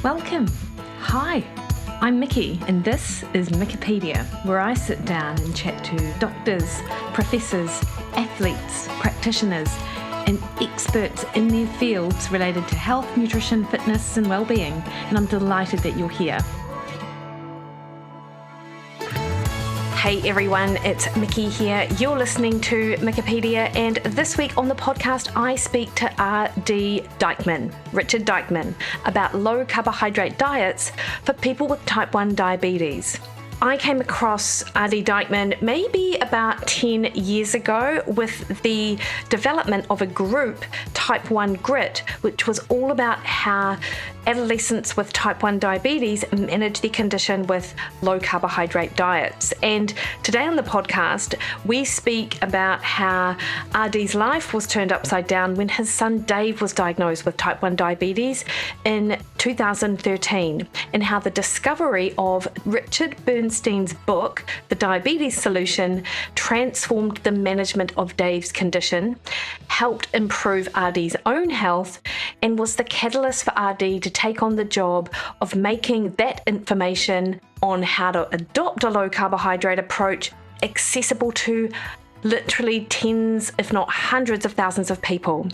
Welcome. Hi, I'm Mikki, and this is Mikkipedia, where I sit down and chat to doctors, professors, athletes, practitioners, and experts in their fields related to health, nutrition, fitness, and well-being. And I'm delighted that you're here. Hey everyone, it's Mikki here. You're listening to Mikkipedia, and this week on the podcast I speak to RD Dikeman, Richard Dikeman, about low carbohydrate diets for people with type 1 diabetes. I came across RD Dikeman maybe about 10 years ago with the development of a group, Type 1 Grit, which was all about how adolescents with type 1 diabetes manage the condition with low carbohydrate diets. And today on the podcast, we speak about how RD's life was turned upside down when his son Dave was diagnosed with type 1 diabetes in 2013, and how the discovery of Richard Bernstein's book, The Diabetes Solution, transformed the management of Dave's condition, helped improve RD's own health, and was the catalyst for RD to take on the job of making that information on how to adopt a low carbohydrate approach accessible to literally tens, if not hundreds of thousands of people.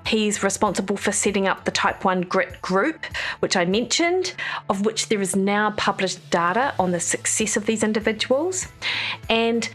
He's responsible for setting up the Type 1 Grit group, which I mentioned, of which there is now published data on the success of these individuals. And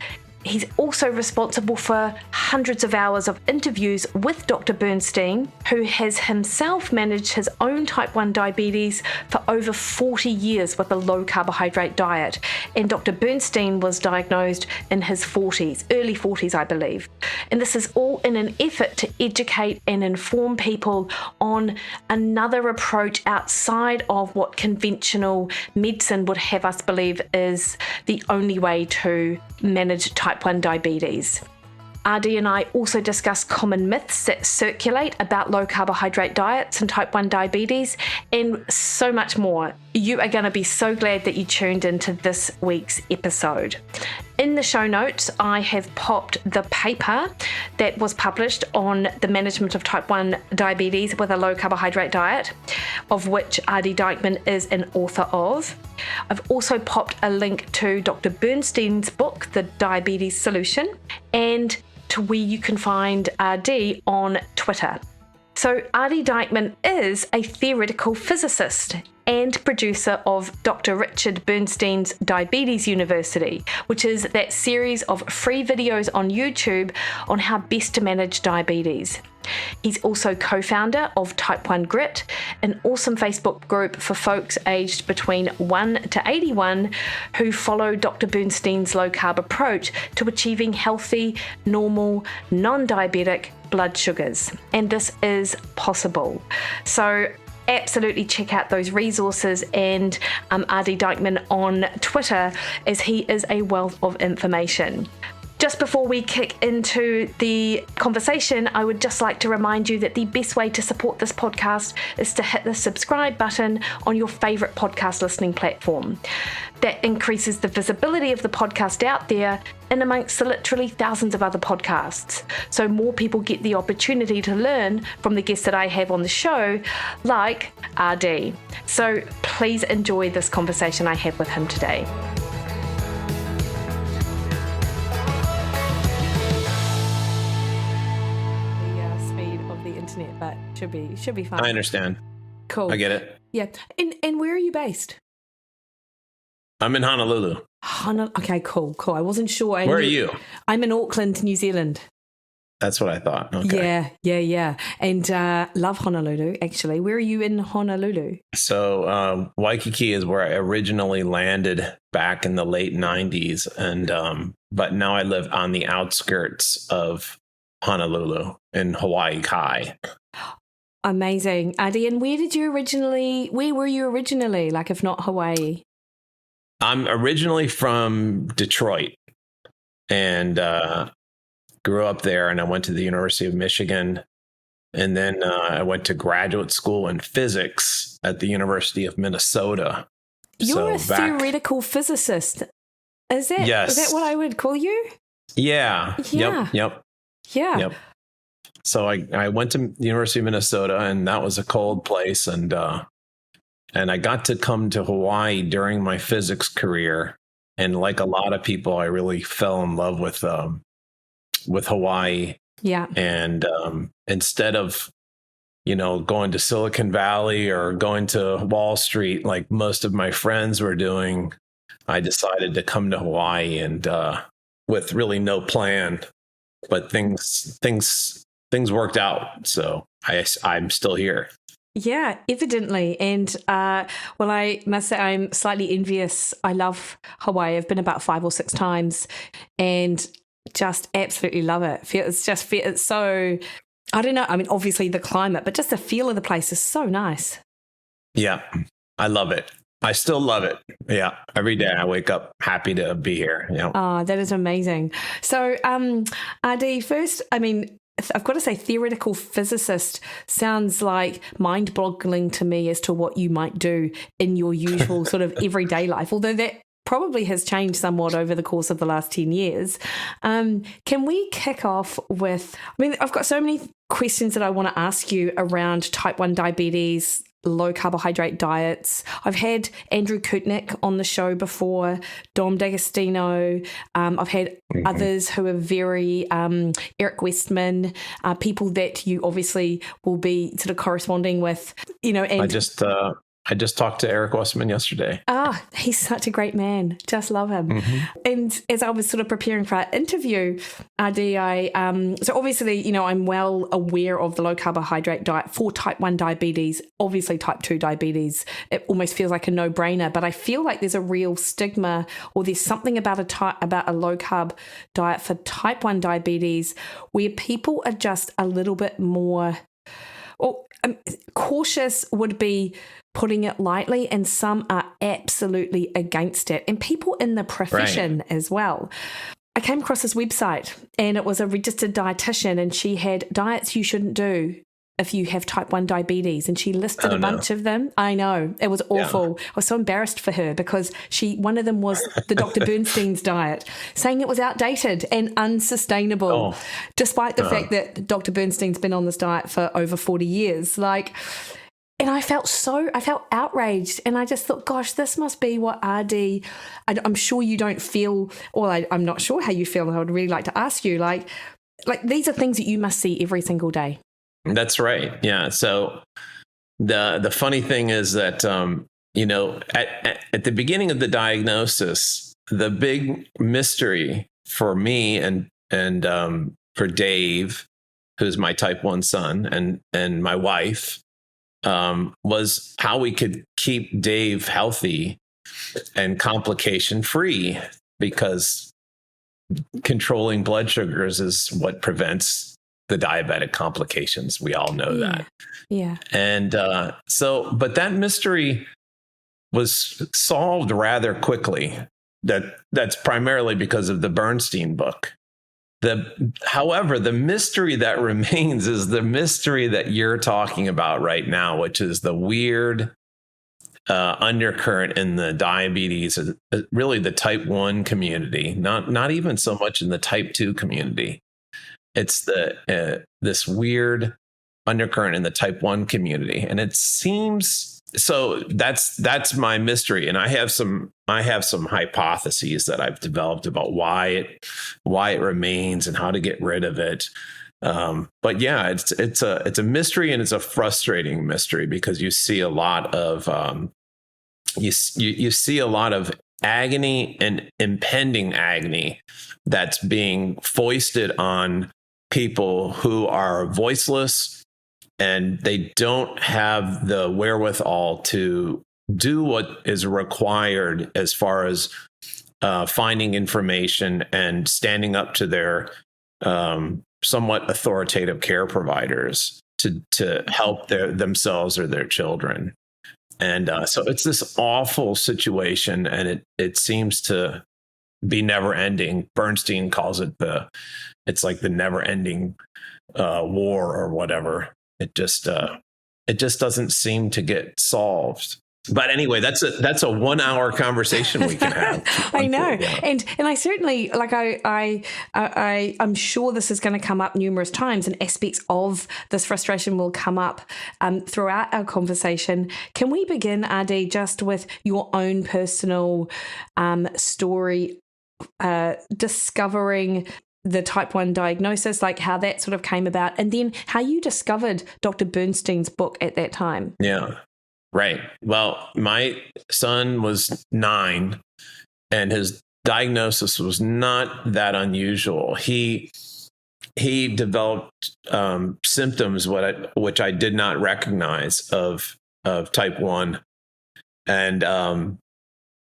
he's also responsible for hundreds of hours of interviews with Dr Bernstein, who has himself managed his own type 1 diabetes for over 40 years with a low carbohydrate diet. And Dr Bernstein was diagnosed in his 40s, early 40s, I believe. And this is all in an effort to educate and inform people on another approach outside of what conventional medicine would have us believe is the only way to manage type 1 diabetes. RD and I also discuss common myths that circulate about low carbohydrate diets and type 1 diabetes, and so much more. You are going to be so glad that you tuned into this week's episode. In the show notes, I have popped the paper that was published on the management of type 1 diabetes with a low carbohydrate diet, of which RD Dikeman is an author of. I've also popped a link to Dr Bernstein's book, The Diabetes Solution, and to where you can find RD on Twitter. So RD Dikeman is a theoretical physicist and producer of Dr Richard Bernstein's Diabetes University, which is that series of free videos on YouTube on how best to manage diabetes. He's also co-founder of Type 1 Grit, an awesome Facebook group for folks aged between 1 to 81 who follow Dr Bernstein's low-carb approach to achieving healthy, normal, non-diabetic blood sugars. And this is possible. So absolutely check out those resources and RD Dikeman on Twitter, as he is a wealth of information. Just before we kick into the conversation, I would just like to remind you that the best way to support this podcast is to hit the subscribe button on your favorite podcast listening platform. That increases the visibility of the podcast out there and amongst the literally thousands of other podcasts. So more people get the opportunity to learn from the guests that I have on the show, like RD. So please enjoy this conversation I have with him today. But should be fine. I understand. Cool. I get it. Yeah. And where are you based? I'm in Honolulu. Okay, cool. I wasn't sure. Where are you? I'm in Auckland, New Zealand. That's what I thought. Okay. Yeah. And love Honolulu, actually. Where are you in Honolulu? So Waikiki is where I originally landed back in the late 90s. And but now I live on the outskirts of Honolulu in Hawaii Kai. Amazing. Adi, and where were you originally, like if not Hawaii? I'm originally from Detroit and grew up there, and I went to the University of Michigan, and then I went to graduate school in physics at the University of Minnesota. You're a theoretical physicist. Is that Yes. Is that what I would call you? Yeah. Yep. Yeah. Yep. So I went to the University of Minnesota, and that was a cold place. And And I got to come to Hawaii during my physics career. And like a lot of people, I really fell in love with Hawaii. Yeah. And instead of, going to Silicon Valley or going to Wall Street, like most of my friends were doing, I decided to come to Hawaii and with really no plan, but things worked out. So I'm still here. Yeah, evidently. And well, I must say I'm slightly envious. I love Hawaii. I've been about 5 or 6 times and just absolutely love it. It's so, I don't know. I mean, obviously the climate, but just the feel of the place is so nice. Yeah, I love it. I still love it. Yeah. Every day I wake up happy to be here. Yeah. Oh, that is amazing. So, RD, first, I mean, I've got to say, theoretical physicist sounds like mind-boggling to me as to what you might do in your usual sort of everyday life, although that probably has changed somewhat over the course of the last 10 years. Can we kick off with, I mean, I've got so many questions that I want to ask you around type 1 diabetes, low carbohydrate diets. I've had Andrew Kutnick on the show before, Dom D'Agostino. I've had others who are very, Eric Westman, people that you obviously will be sort of corresponding with, and I just talked to Eric Westman yesterday. He's such a great man. Just love him. Mm-hmm. And as I was sort of preparing for our interview, RD, so obviously, I'm well aware of the low carbohydrate diet for type 1 diabetes. Obviously, type 2 diabetes, it almost feels like a no-brainer. But I feel like there's a real stigma, or there's something about a low carb diet for type 1 diabetes where people are just a little bit more, cautious would be putting it lightly, and some are absolutely against it, and people in the profession as well. I came across this website and it was a registered dietitian, and she had diets you shouldn't do if you have type 1 diabetes, and she listed a bunch of them. I know, it was awful. Yeah. I was so embarrassed for her because one of them was the Dr Bernstein's diet, saying it was outdated and unsustainable, despite the fact that Dr Bernstein's been on this diet for over 40 years. And I felt outraged, and I just thought, gosh, this must be what RD, I'm sure you don't feel, or I'm not sure how you feel, and I would really like to ask you, like these are things that you must see every single day. That's right. Yeah. So the funny thing is that, at the beginning of the diagnosis, the big mystery for me and for Dave, who's my type 1 son, and my wife, was how we could keep Dave healthy and complication free, because controlling blood sugars is what prevents the diabetic complications. We all know that. Yeah. And but that mystery was solved rather quickly. That's primarily because of the Bernstein book. However, the mystery that remains is the mystery that you're talking about right now, which is the weird undercurrent in the diabetes, really the type 1 community, not even so much in the type 2 community. It's this weird undercurrent in the type 1 community, and it seems so. That's my mystery, and I have some hypotheses that I've developed about why it remains and how to get rid of it. But yeah, it's a mystery, and it's a frustrating mystery, because you see a lot of you see a lot of agony and impending agony that's being foisted on people who are voiceless, and they don't have the wherewithal to do what is required as far as finding information and standing up to their somewhat authoritative care providers to help themselves or their children. And so it's this awful situation, and it seems to be never ending. Bernstein calls it it's like the never ending war or whatever. It just doesn't seem to get solved. But anyway, that's a 1 hour conversation we can have. I know. Yeah. And I certainly, like, I'm sure this is going to come up numerous times, and aspects of this frustration will come up throughout our conversation. Can we begin, RD, just with your own personal story, discovering the type 1 diagnosis, like how that sort of came about, and then how you discovered Dr. Bernstein's book at that time? Yeah. Right. Well, my son was 9 and his diagnosis was not that unusual. He developed symptoms which I did not recognize of type 1. And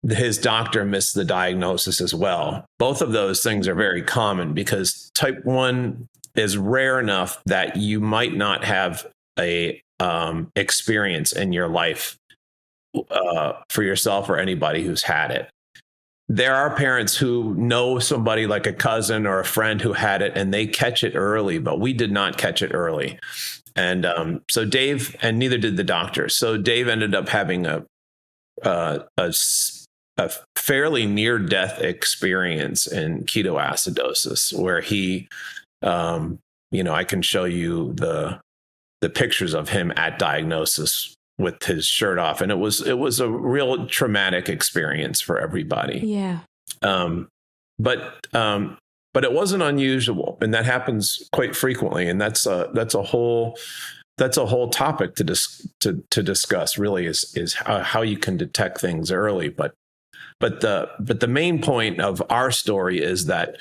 his doctor missed the diagnosis as well. Both of those things are very common because type 1 is rare enough that you might not have a experience in your life for yourself or anybody who's had it. There are parents who know somebody like a cousin or a friend who had it and they catch it early, but we did not catch it early. And so Dave, and neither did the doctor. So Dave ended up having a fairly near-death experience in ketoacidosis, where he, I can show you the pictures of him at diagnosis with his shirt off. And it was a real traumatic experience for everybody. Yeah. But it wasn't unusual, and that happens quite frequently. And that's a whole topic to discuss, really, is how you can detect things early. But the main point of our story is that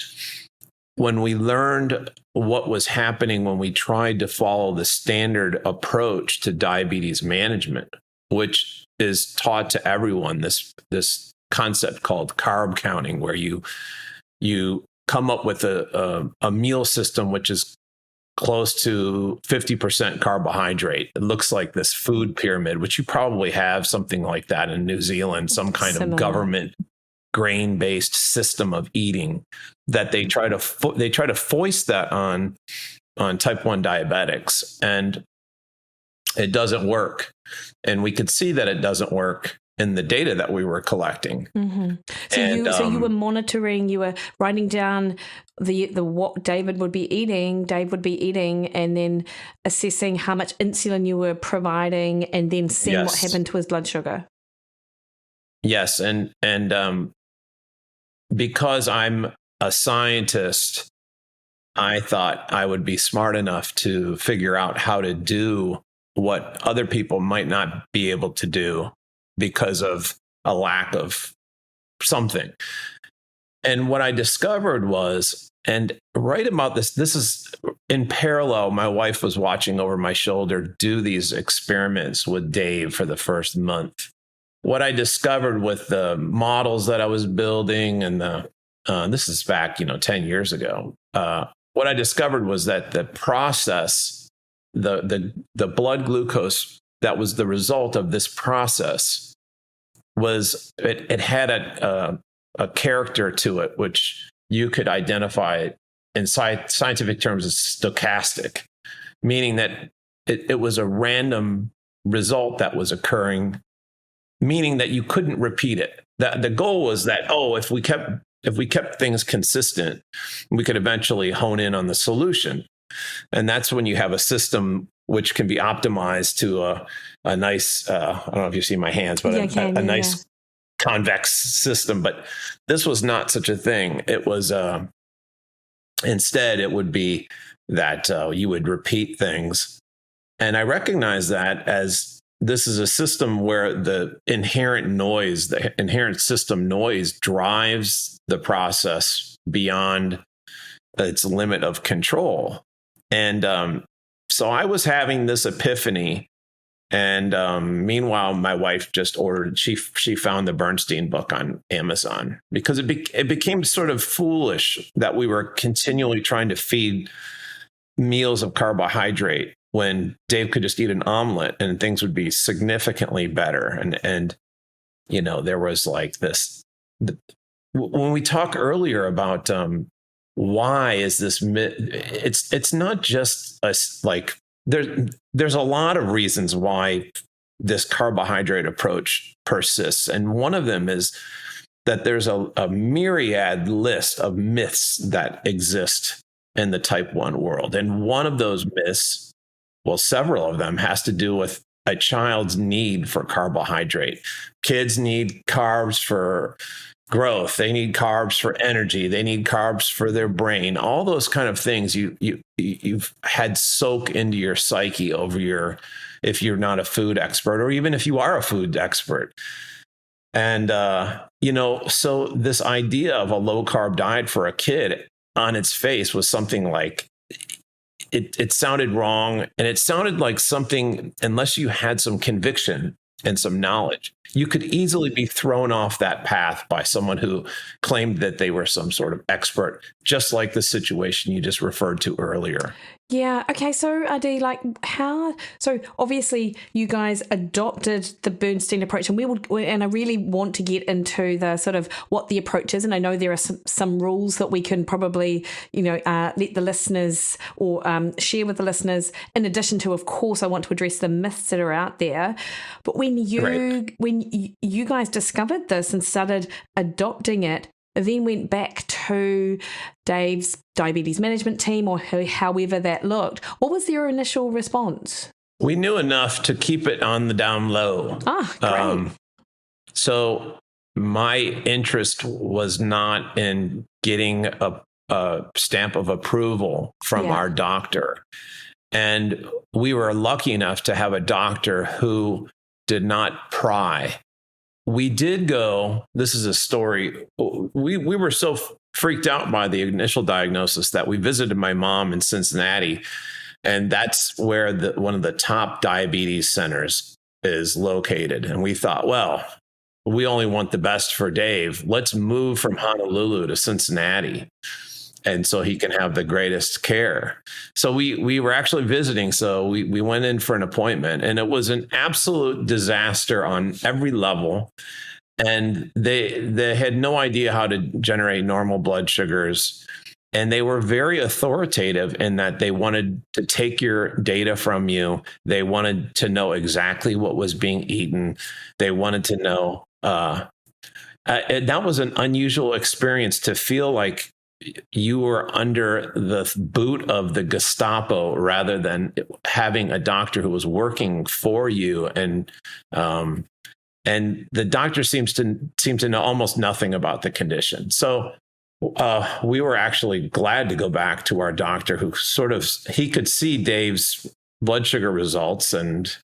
when we learned what was happening when we tried to follow the standard approach to diabetes management, which is taught to everyone, this concept called carb counting, where you come up with a meal system which is close to 50% carbohydrate. It looks like this food pyramid, which you probably have something like that in New Zealand, some kind of government grain-based system of eating that they try to foist that on type 1 diabetics, and it doesn't work. And we could see that it doesn't work in the data that we were collecting. Mm-hmm. So you were monitoring, you were writing down the what Dave would be eating, and then assessing how much insulin you were providing, and then seeing what happened to his blood sugar. Yes, and because I'm a scientist, I thought I would be smart enough to figure out how to do what other people might not be able to do because of a lack of something. And what I discovered was, and right about this is in parallel, my wife was watching over my shoulder do these experiments with Dave for the first month. What I discovered with the models that I was building, and this is back, 10 years ago, what I discovered was that the process, the blood glucose that was the result of this process was, it had a character to it, which you could identify in scientific terms as stochastic, meaning that it was a random result that was occurring, meaning that you couldn't repeat it. The goal was that, if we kept things consistent, we could eventually hone in on the solution. And that's when you have a system which can be optimized to a nice, I don't know if you see my hands, but a nice convex system. But this was not such a thing. It was, instead, it would be that you would repeat things. And I recognize that as this is a system where the inherent system noise drives the process beyond its limit of control. And so I was having this epiphany. And meanwhile, my wife just ordered, she found the Bernstein book on Amazon, because it became sort of foolish that we were continually trying to feed meals of carbohydrate when Dave could just eat an omelet and things would be significantly better. And there was like this, when we talk earlier about why is this, it's not just us, like there's a lot of reasons why this carbohydrate approach persists. And one of them is that there's a myriad list of myths that exist in the type 1 world. And one of those myths, well, several of them, has to do with a child's need for carbohydrate. Kids need carbs for growth. They need carbs for energy. They need carbs for their brain. All those kind of things you've had soak into your psyche if you're not a food expert, or even if you are a food expert. And, so this idea of a low carb diet for a kid on its face was something like, it sounded wrong. And it sounded like something, unless you had some conviction and some knowledge, you could easily be thrown off that path by someone who claimed that they were some sort of expert, just like the situation you just referred to earlier. Yeah. Okay. So, RD, so obviously you guys adopted the Bernstein approach, and and I really want to get into the sort of what the approach is. And I know there are some rules that we can probably, let the listeners or share with the listeners. In addition to, of course, I want to address the myths that are out there. But when you guys discovered this and started adopting it, then went back to Dave's diabetes management team, or however that looked, what was your initial response? We knew enough to keep it on the down low. Great. So my interest was not in getting a stamp of approval from our doctor. And we were lucky enough to have a doctor who did not pry. We did go, this is a story, we were so freaked out by the initial diagnosis that we visited my mom in Cincinnati, and that's where one of the top diabetes centers is located. And we thought, well, we only want the best for Dave. Let's move from Honolulu to Cincinnati, and so he can have the greatest care. So we were actually visiting. So we went in for an appointment, and it was an absolute disaster on every level. And they had no idea how to generate normal blood sugars. And they were very authoritative in that they wanted to take your data from you. They wanted to know exactly what was being eaten. They wanted to know, that was an unusual experience, to feel like you were under the boot of the Gestapo rather than having a doctor who was working for you. And the doctor seemed to know almost nothing about the condition. So we were actually glad to go back to our doctor, who he could see Dave's blood sugar results, and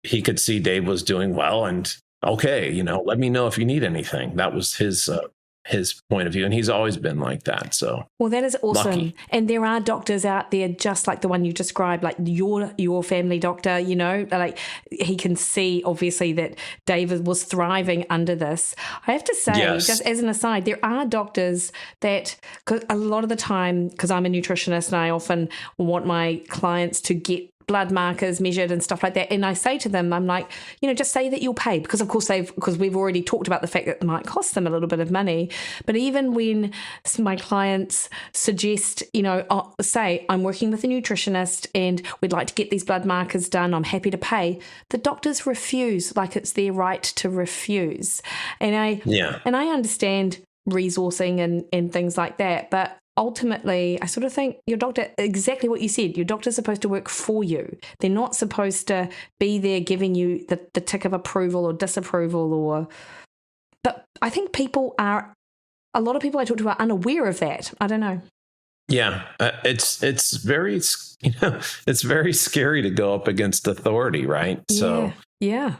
he could see Dave was doing well, and okay, let me know if you need anything. That was his point of view. And he's always been like that. So, well, that is awesome. Lucky. And there are doctors out there, just like the one you described, like your family doctor, like he can see obviously that David was thriving under this. I have to say, just as an aside, there are doctors that, cause a lot of the time, because I'm a nutritionist and I often want my clients to get blood markers measured and stuff like that. And I say to them, I'm like, just say that you'll pay, because of course because we've already talked about the fact that it might cost them a little bit of money. But even when my clients suggest, say I'm working with a nutritionist and we'd like to get these blood markers done, I'm happy to pay, the doctors refuse, like it's their right to refuse. And I understand resourcing and things like that, but ultimately, I sort of think your doctor, exactly what you said, your doctor's supposed to work for you. They're not supposed to be there giving you the tick of approval or disapproval but I think a lot of people I talk to are unaware of that. I don't know. Yeah, it's very, it's very scary to go up against authority, right? So yeah.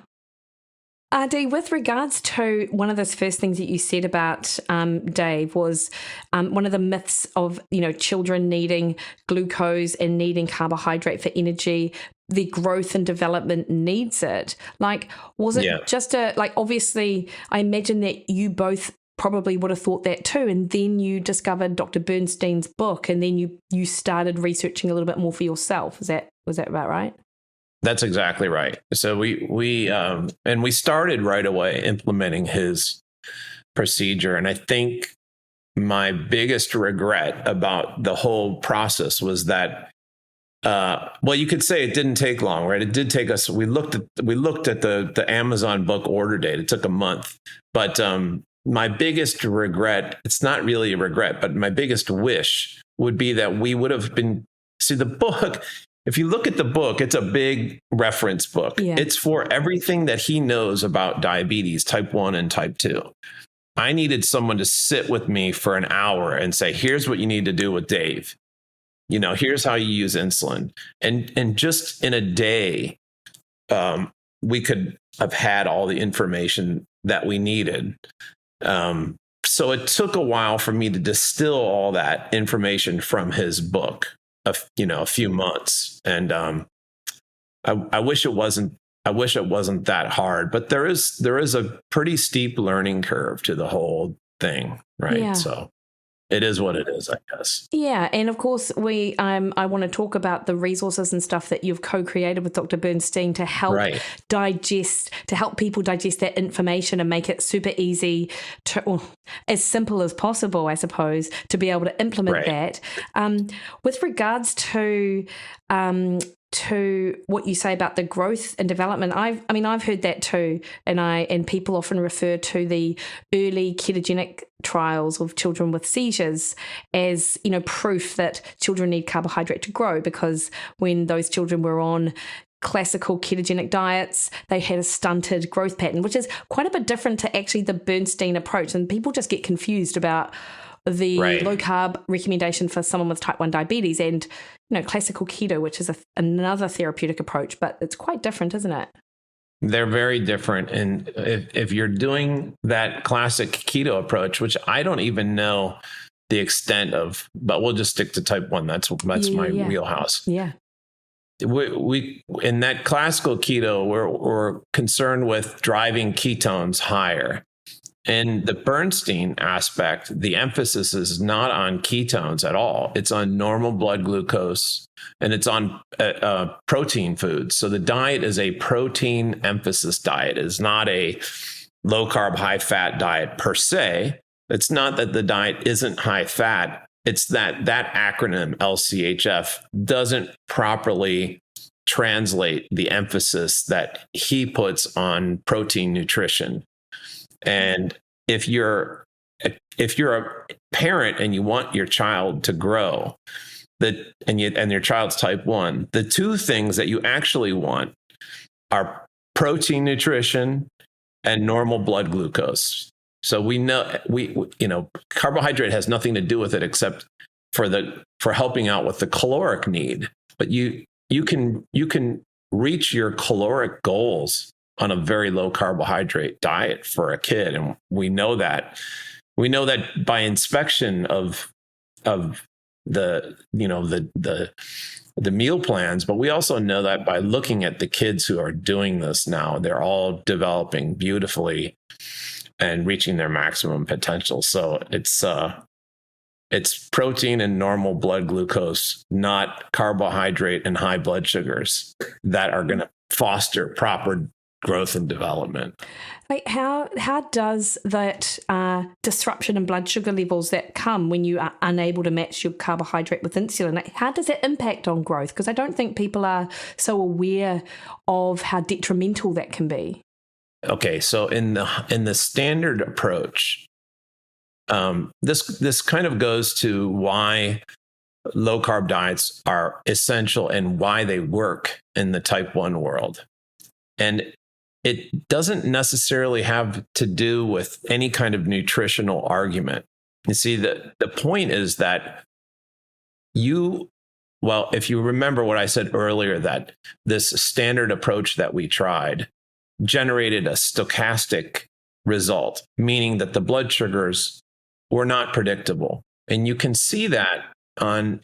RD, with regards to one of those first things that you said about Dave was one of the myths of, children needing glucose and needing carbohydrate for energy, their growth and development needs it. Like, was it just obviously, I imagine that you both probably would have thought that too. And then you discovered Dr. Bernstein's book, and then you started researching a little bit more for yourself. Was that about right? That's exactly right. So we started right away implementing his procedure. And I think my biggest regret about the whole process was that Well, you could say it didn't take long, right? It did take us. We looked at the Amazon book order date. It took a month, but my biggest regret, it's not really a regret, but my biggest wish would be that we would have been, see the book. If you look at the book, it's a big reference book. Yeah. It's for everything that he knows about diabetes, type 1 and type 2. I needed someone to sit with me for an hour and say, here's what you need to do with Dave. Here's how you use insulin. And just in a day, we could have had all the information that we needed. So it took a while for me to distill all that information from his book, a few months. And I wish it wasn't that hard, but there is a pretty steep learning curve to the whole thing, right? Yeah. So it is what it is, I guess. Yeah, and of course, I want to talk about the resources and stuff that you've co-created with Dr. Bernstein to help help people digest that information and make it super easy or as simple as possible, I suppose, to be able to implement that. With regards to what you say about the growth and development, I've heard that too, and people often refer to the early ketogenic trials of children with seizures as proof that children need carbohydrate to grow, because when those children were on classical ketogenic diets, they had a stunted growth pattern, which is quite a bit different to actually the Bernstein approach, and people just get confused about the low carb recommendation for someone with type 1 diabetes and classical keto, which is another therapeutic approach, but it's quite different, isn't it? They're very different. And if you're doing that classic keto approach, which I don't even know the extent of, but we'll just stick to type 1. That's my wheelhouse. Yeah. We in that classical keto, we're concerned with driving ketones higher. In the Bernstein aspect, the emphasis is not on ketones at all. It's on normal blood glucose, and it's on protein foods. So the diet is a protein emphasis diet. It is not a low carb, high fat diet per se. It's not that the diet isn't high fat. It's that acronym LCHF doesn't properly translate the emphasis that he puts on protein nutrition. And if you're a parent and you want your child to grow, and your child's type 1, the two things that you actually want are protein nutrition and normal blood glucose. So we know carbohydrate has nothing to do with it except for helping out with the caloric need. But you can reach your caloric goals on a very low carbohydrate diet for a kid. And we know that by inspection of the meal plans, but we also know that by looking at the kids who are doing this now, they're all developing beautifully and reaching their maximum potential. So it's protein and normal blood glucose, not carbohydrate and high blood sugars, that are going to foster proper growth and development. Like how does that disruption in blood sugar levels that come when you are unable to match your carbohydrate with insulin, how does that impact on growth? Because I don't think people are so aware of how detrimental that can be. Okay, so in the standard approach, this kind of goes to why low carb diets are essential and why they work in the type 1 world. And it doesn't necessarily have to do with any kind of nutritional argument. You see, the point is that if you remember what I said earlier, that this standard approach that we tried generated a stochastic result, meaning that the blood sugars were not predictable. And you can see that on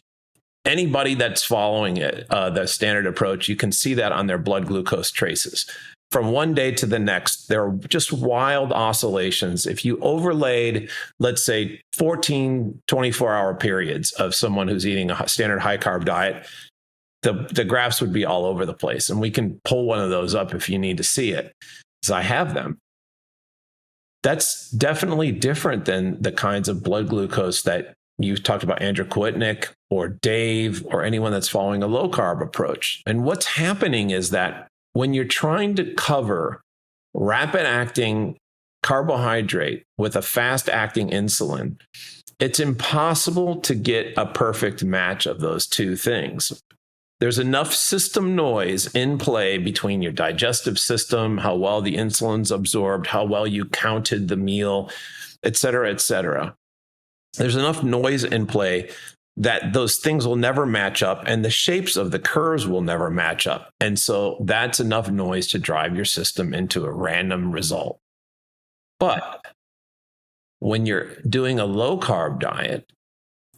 anybody that's following it, the standard approach. You can see that on their blood glucose traces. From one day to the next, there are just wild oscillations. If you overlaid, let's say, 14, 24-hour periods of someone who's eating a standard high-carb diet, the graphs would be all over the place. And we can pull one of those up if you need to see it, because I have them. That's definitely different than the kinds of blood glucose that you talked about Andrew Kwitnick or Dave or anyone that's following a low carb approach. And what's happening is that when you're trying to cover rapid acting carbohydrate with a fast acting insulin, it's impossible to get a perfect match of those two things. There's enough system noise in play between your digestive system, how well the insulin's absorbed, how well you counted the meal, et cetera, et cetera. There's enough noise in play that those things will never match up and the shapes of the curves will never match up. And so that's enough noise to drive your system into a random result. But when you're doing a low carb diet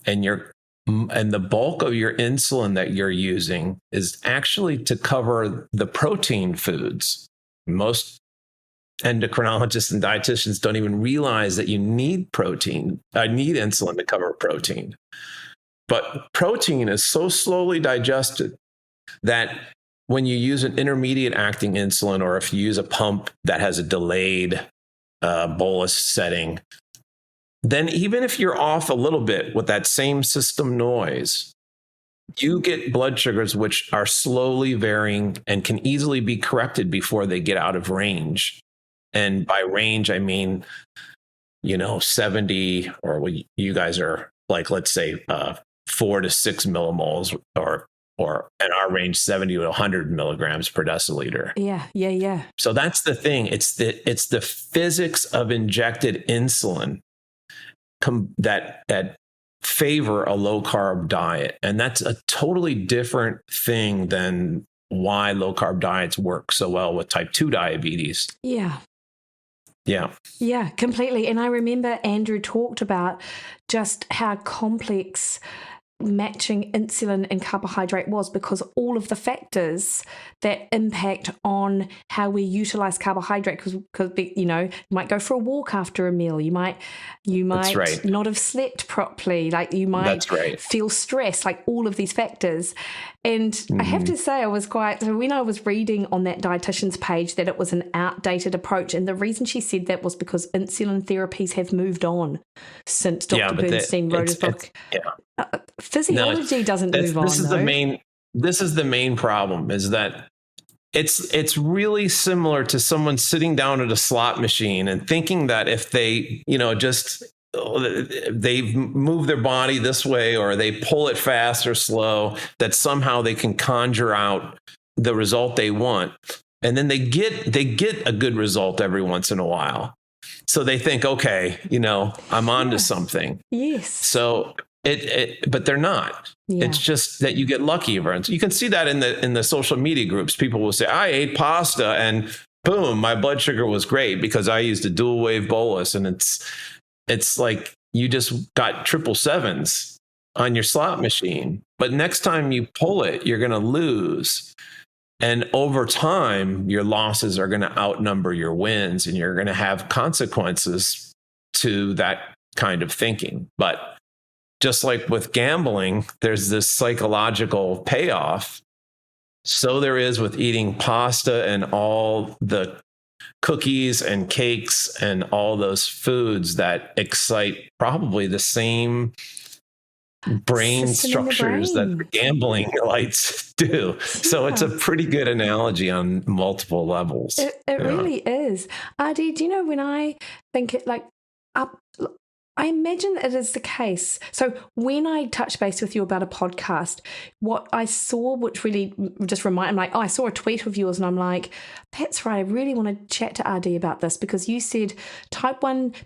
and the bulk of your insulin that you're using is actually to cover the protein foods. Most endocrinologists and dietitians don't even realize that you need insulin to cover protein. But protein is so slowly digested that when you use an intermediate acting insulin, or if you use a pump that has a delayed bolus setting, then even if you're off a little bit with that same system noise, you get blood sugars which are slowly varying and can easily be corrected before they get out of range. And by range, I mean, 70, or what you guys are like, let's say 4 to 6 millimoles, or in our range, 70 to 100 milligrams per deciliter. Yeah. So that's the thing. It's the physics of injected insulin that favor a low carb diet. And that's a totally different thing than why low carb diets work so well with type 2 diabetes. Yeah. Yeah, completely. And I remember Andrew talked about just how complex matching insulin and carbohydrate was, because all of the factors that impact on how we utilize carbohydrate, because you might go for a walk after a meal, you might right. not have slept properly, like you might feel stressed, like all of these factors. And I have to say, when I was reading on that dietitian's page that it was an outdated approach, and the reason she said that was because insulin therapies have moved on since Dr. Bernstein wrote his book. Physiology doesn't move on. This is the main problem, is that it's really similar to someone sitting down at a slot machine and thinking that if they, they move their body this way, or they pull it fast or slow, that somehow they can conjure out the result they want. And then they get a good result every once in a while. So they think, okay, I'm onto something. Yes. So but they're not. Yeah. It's just that you get lucky. You can see that in the social media groups. People will say, I ate pasta and boom, my blood sugar was great because I used a dual wave bolus. And it's like you just got 777s on your slot machine. But next time you pull it, you're going to lose. And over time, your losses are going to outnumber your wins, and you're going to have consequences to that kind of thinking. But just like with gambling, there's this psychological payoff. So there is with eating pasta and all the cookies and cakes and all those foods that excite probably the same brain structures that the gambling lights do. Yeah. So it's a pretty good analogy on multiple levels. It really is. RD, do you know, when I think it I imagine it is the case. So when I touched base with you about a podcast, what I saw, which really just reminded me, I saw a tweet of yours and I'm like, that's right, I really want to chat to RD about this, because you said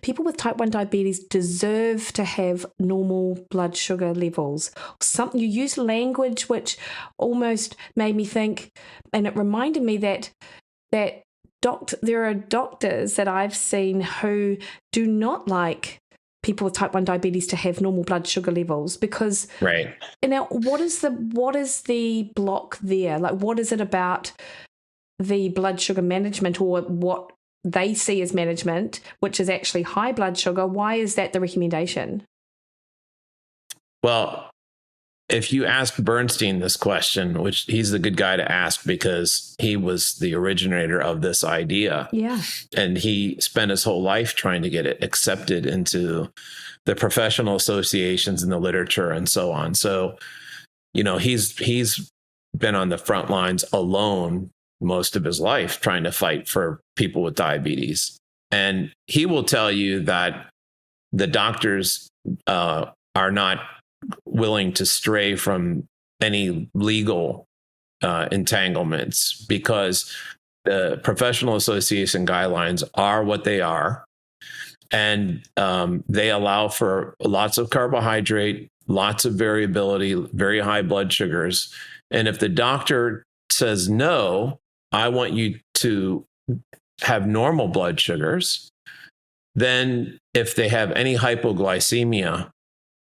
people with type 1 diabetes deserve to have normal blood sugar levels. You used language which almost made me think, and it reminded me that there are doctors that I've seen who do not like people with type 1 diabetes to have normal blood sugar levels, because right. Now, what is the block there? Like, what is it about the blood sugar management, or what they see as management, which is actually high blood sugar? Why is that the recommendation? Well, if you ask Bernstein this question, which he's the good guy to ask because he was the originator of this idea. Yeah. And he spent his whole life trying to get it accepted into the professional associations and the literature and so on. So, he's been on the front lines alone most of his life trying to fight for people with diabetes. And he will tell you that the doctors are not willing to stray from any legal entanglements because the professional association guidelines are what they are. And they allow for lots of carbohydrate, lots of variability, very high blood sugars. And if the doctor says, no, I want you to have normal blood sugars, then if they have any hypoglycemia,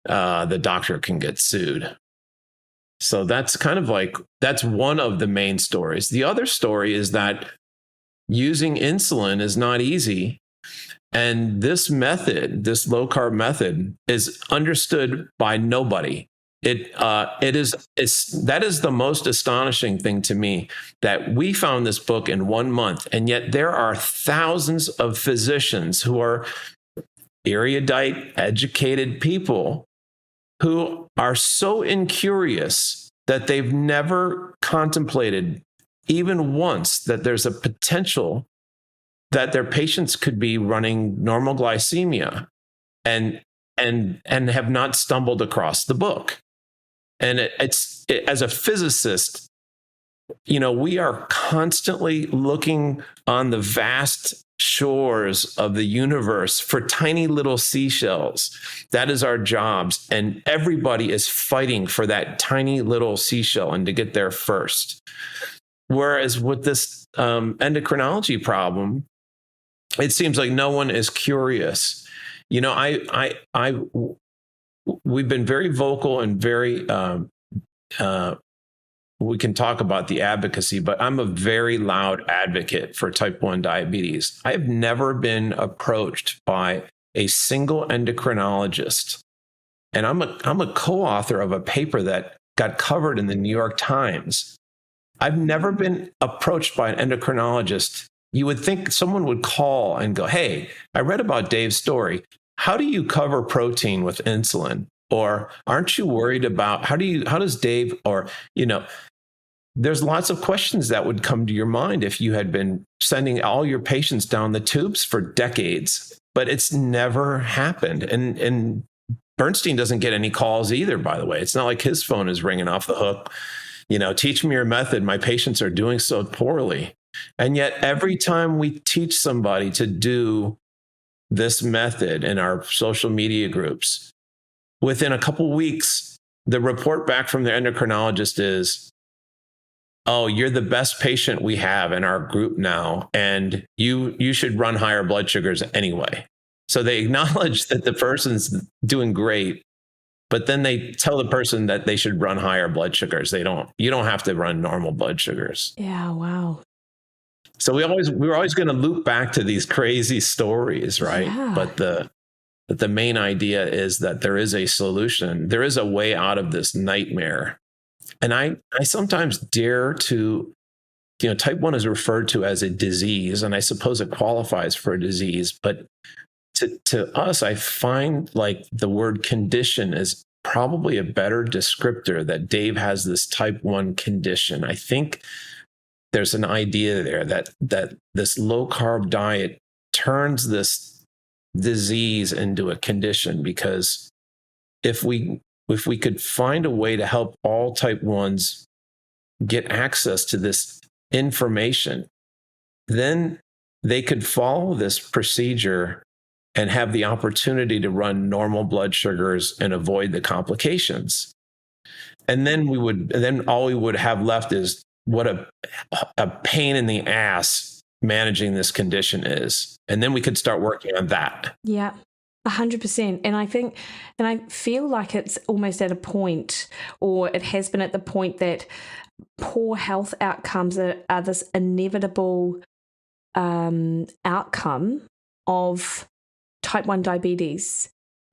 the doctor can get sued. So that's that's one of the main stories. The other story is that using insulin is not easy. And this method, this low carb method, is understood by nobody. That is the most astonishing thing to me, that we found this book in 1 month, and yet there are thousands of physicians who are erudite, educated people who are so incurious that they've never contemplated even once that there's a potential that their patients could be running normal glycemia and have not stumbled across the book. And as a physicist, we are constantly looking on the vast shores of the universe for tiny little seashells. That is our jobs. And everybody is fighting for that tiny little seashell and to get there first. Whereas with this endocrinology problem, it seems like no one is curious. We've been very vocal and very, we can talk about the advocacy, but I'm a very loud advocate for type 1 diabetes. I've never been approached by a single endocrinologist. And I'm a co-author of a paper that got covered in the New York Times. I've never been approached by an endocrinologist. You would think someone would call and go, hey, I read about Dave's story. How do you cover protein with insulin? Or aren't you worried about how does Dave, or, there's lots of questions that would come to your mind if you had been sending all your patients down the tubes for decades, but it's never happened. And Bernstein doesn't get any calls either, by the way. It's not like his phone is ringing off the hook. Teach me your method. My patients are doing so poorly. And yet every time we teach somebody to do this method in our social media groups, within a couple weeks, the report back from the endocrinologist is, oh, you're the best patient we have in our group now, and you should run higher blood sugars anyway. So they acknowledge that the person's doing great, but then they tell the person that they should run higher blood sugars. You don't have to run normal blood sugars. Yeah, wow. So we're always going to loop back to these crazy stories, right? Yeah. But the main idea is that there is a solution. There is a way out of this nightmare. And I sometimes dare to, type 1 is referred to as a disease, and I suppose it qualifies for a disease. But to us, I find like the word condition is probably a better descriptor, that Dave has this type 1 condition. I think there's an idea there that this low carb diet turns this disease into a condition, because if we could find a way to help all type 1s get access to this information, then they could follow this procedure and have the opportunity to run normal blood sugars and avoid the complications. And then all we would have left is what a pain in the ass managing this condition is. And then we could start working on that. Yeah, 100%. And I feel like it's almost at a point, or it has been at the point, that poor health outcomes are this inevitable outcome of type 1 diabetes.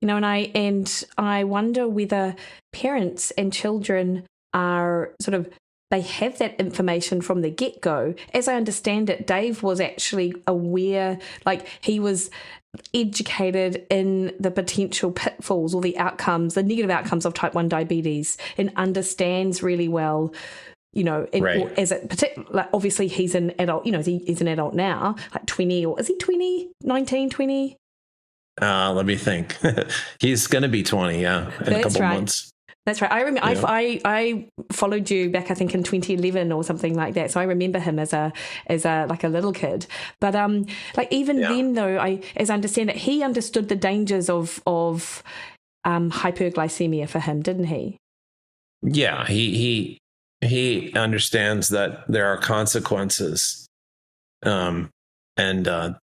And I wonder whether parents and children are sort of, they have that information from the get-go. As I understand it, Dave was actually aware, like he was educated in the potential pitfalls or the outcomes, the negative outcomes of type 1 diabetes, and understands really well, Right. as a particular, like obviously he's an adult, he's an adult now, like 20, or is he 20, 19, 20? Let me think. He's going to be 20, in a couple months. That's right. I remember I followed you back, I think in 2011 or something like that. So I remember him as a like a little kid. But then though, as I understand it, he understood the dangers of hyperglycemia for him, didn't he? Yeah, he understands that there are consequences. And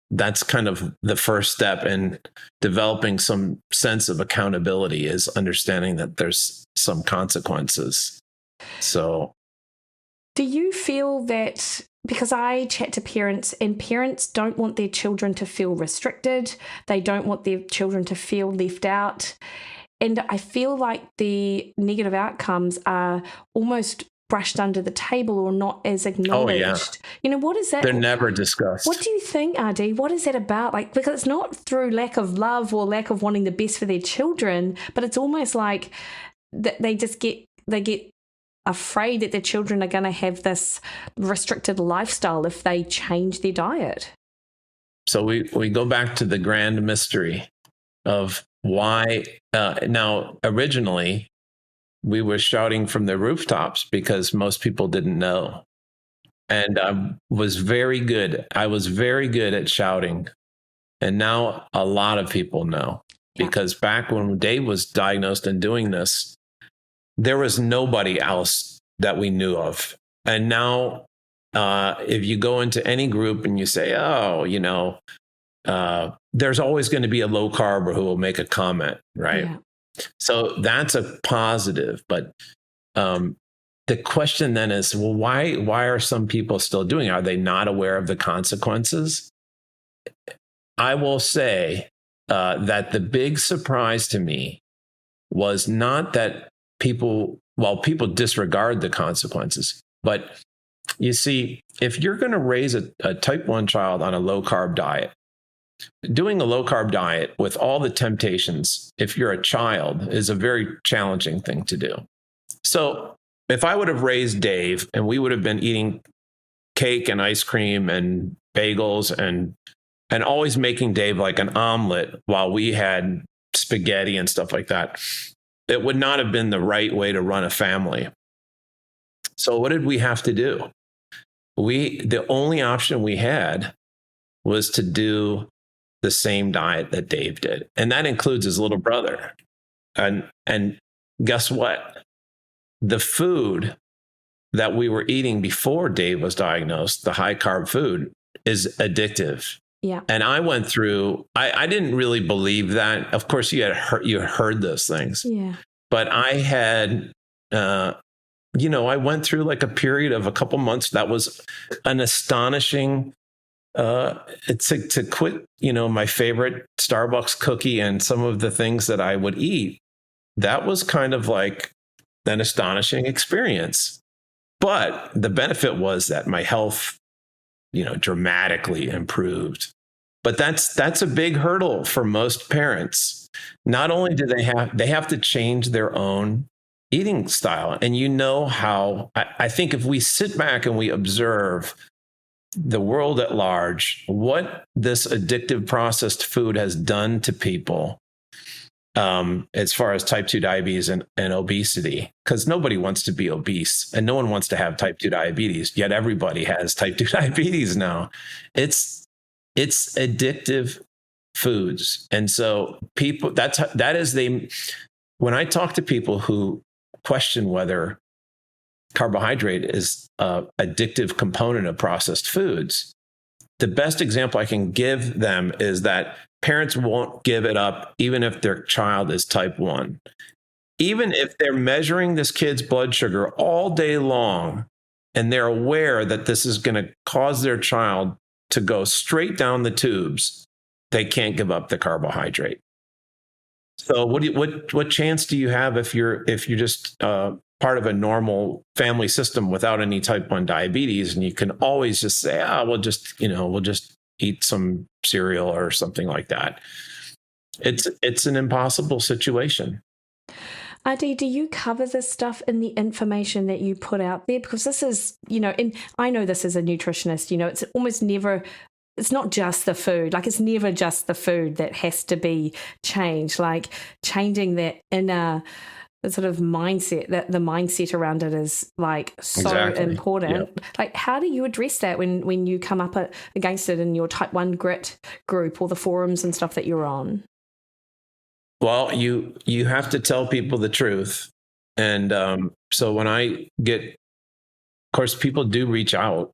that's kind of the first step in developing some sense of accountability, is understanding that there's some consequences. So, do you feel that, because I chat to parents, and parents don't want their children to feel restricted, they don't want their children to feel left out, and I feel like the negative outcomes are almost brushed under the table or not as acknowledged. What is that? They're never discussed. What do you think, RD? What is that about? Like, because it's not through lack of love or lack of wanting the best for their children, but it's almost like they get afraid that their children are going to have this restricted lifestyle if they change their diet. So we go back to the grand mystery of why. Now, originally, we were shouting from the rooftops because most people didn't know. And I was very good at shouting. And now a lot of people know, because back when Dave was diagnosed and doing this, there was nobody else that we knew of. And now if you go into any group and you say, there's always going to be a low carber who will make a comment, right? Yeah. So that's a positive, but the question then is, well, why are some people still doing it? Are they not aware of the consequences? I will say that the big surprise to me was not that people disregard the consequences, but you see, if you're going to raise a type 1 child on a low carb diet, doing a low carb diet with all the temptations, if you're a child, is a very challenging thing to do. So if I would have raised Dave and we would have been eating cake and ice cream and bagels and always making Dave like an omelet while we had spaghetti and stuff like that, it would not have been the right way to run a family. So what did we have to do? The only option we had was to do the same diet that Dave did. And that includes his little brother. And guess what? The food that we were eating before Dave was diagnosed, the high carb food, is addictive. Yeah. And I went through, I didn't really believe that. Of course, you heard those things. Yeah. But I had, I went through like a period of a couple months that was an astonishing to quit, my favorite Starbucks cookie and some of the things that I would eat. That was kind of like an astonishing experience. But the benefit was that my health, dramatically improved. But that's a big hurdle for most parents. Not only do they have to change their own eating style. And how, I think if we sit back and we observe the world at large, what this addictive processed food has done to people, as far as type 2 diabetes and obesity, because nobody wants to be obese and no one wants to have type 2 diabetes, yet everybody has type 2 diabetes now. It's addictive foods. And so when I talk to people who question whether carbohydrate is an addictive component of processed foods, the best example I can give them is that parents won't give it up even if their child is type 1. Even if they're measuring this kid's blood sugar all day long and they're aware that this is going to cause their child to go straight down the tubes, they can't give up the carbohydrate. So what chance do you have if you're just part of a normal family system without any type 1 diabetes, and you can always just say, we'll just eat some cereal or something like that. It's an impossible situation. RD, do you cover this stuff in the information that you put out there? Because this is, and I know this as a nutritionist, it's almost never, it's not just the food. Like, it's never just the food that has to be changed. Like, changing that inner sort of mindset, that the mindset around it is like so Exactly. important. Yep. Like, how do you address that when you come up against it in your type 1 grit group or the forums and stuff that you're on? Well, you have to tell people the truth. And so when I get, of course, people do reach out.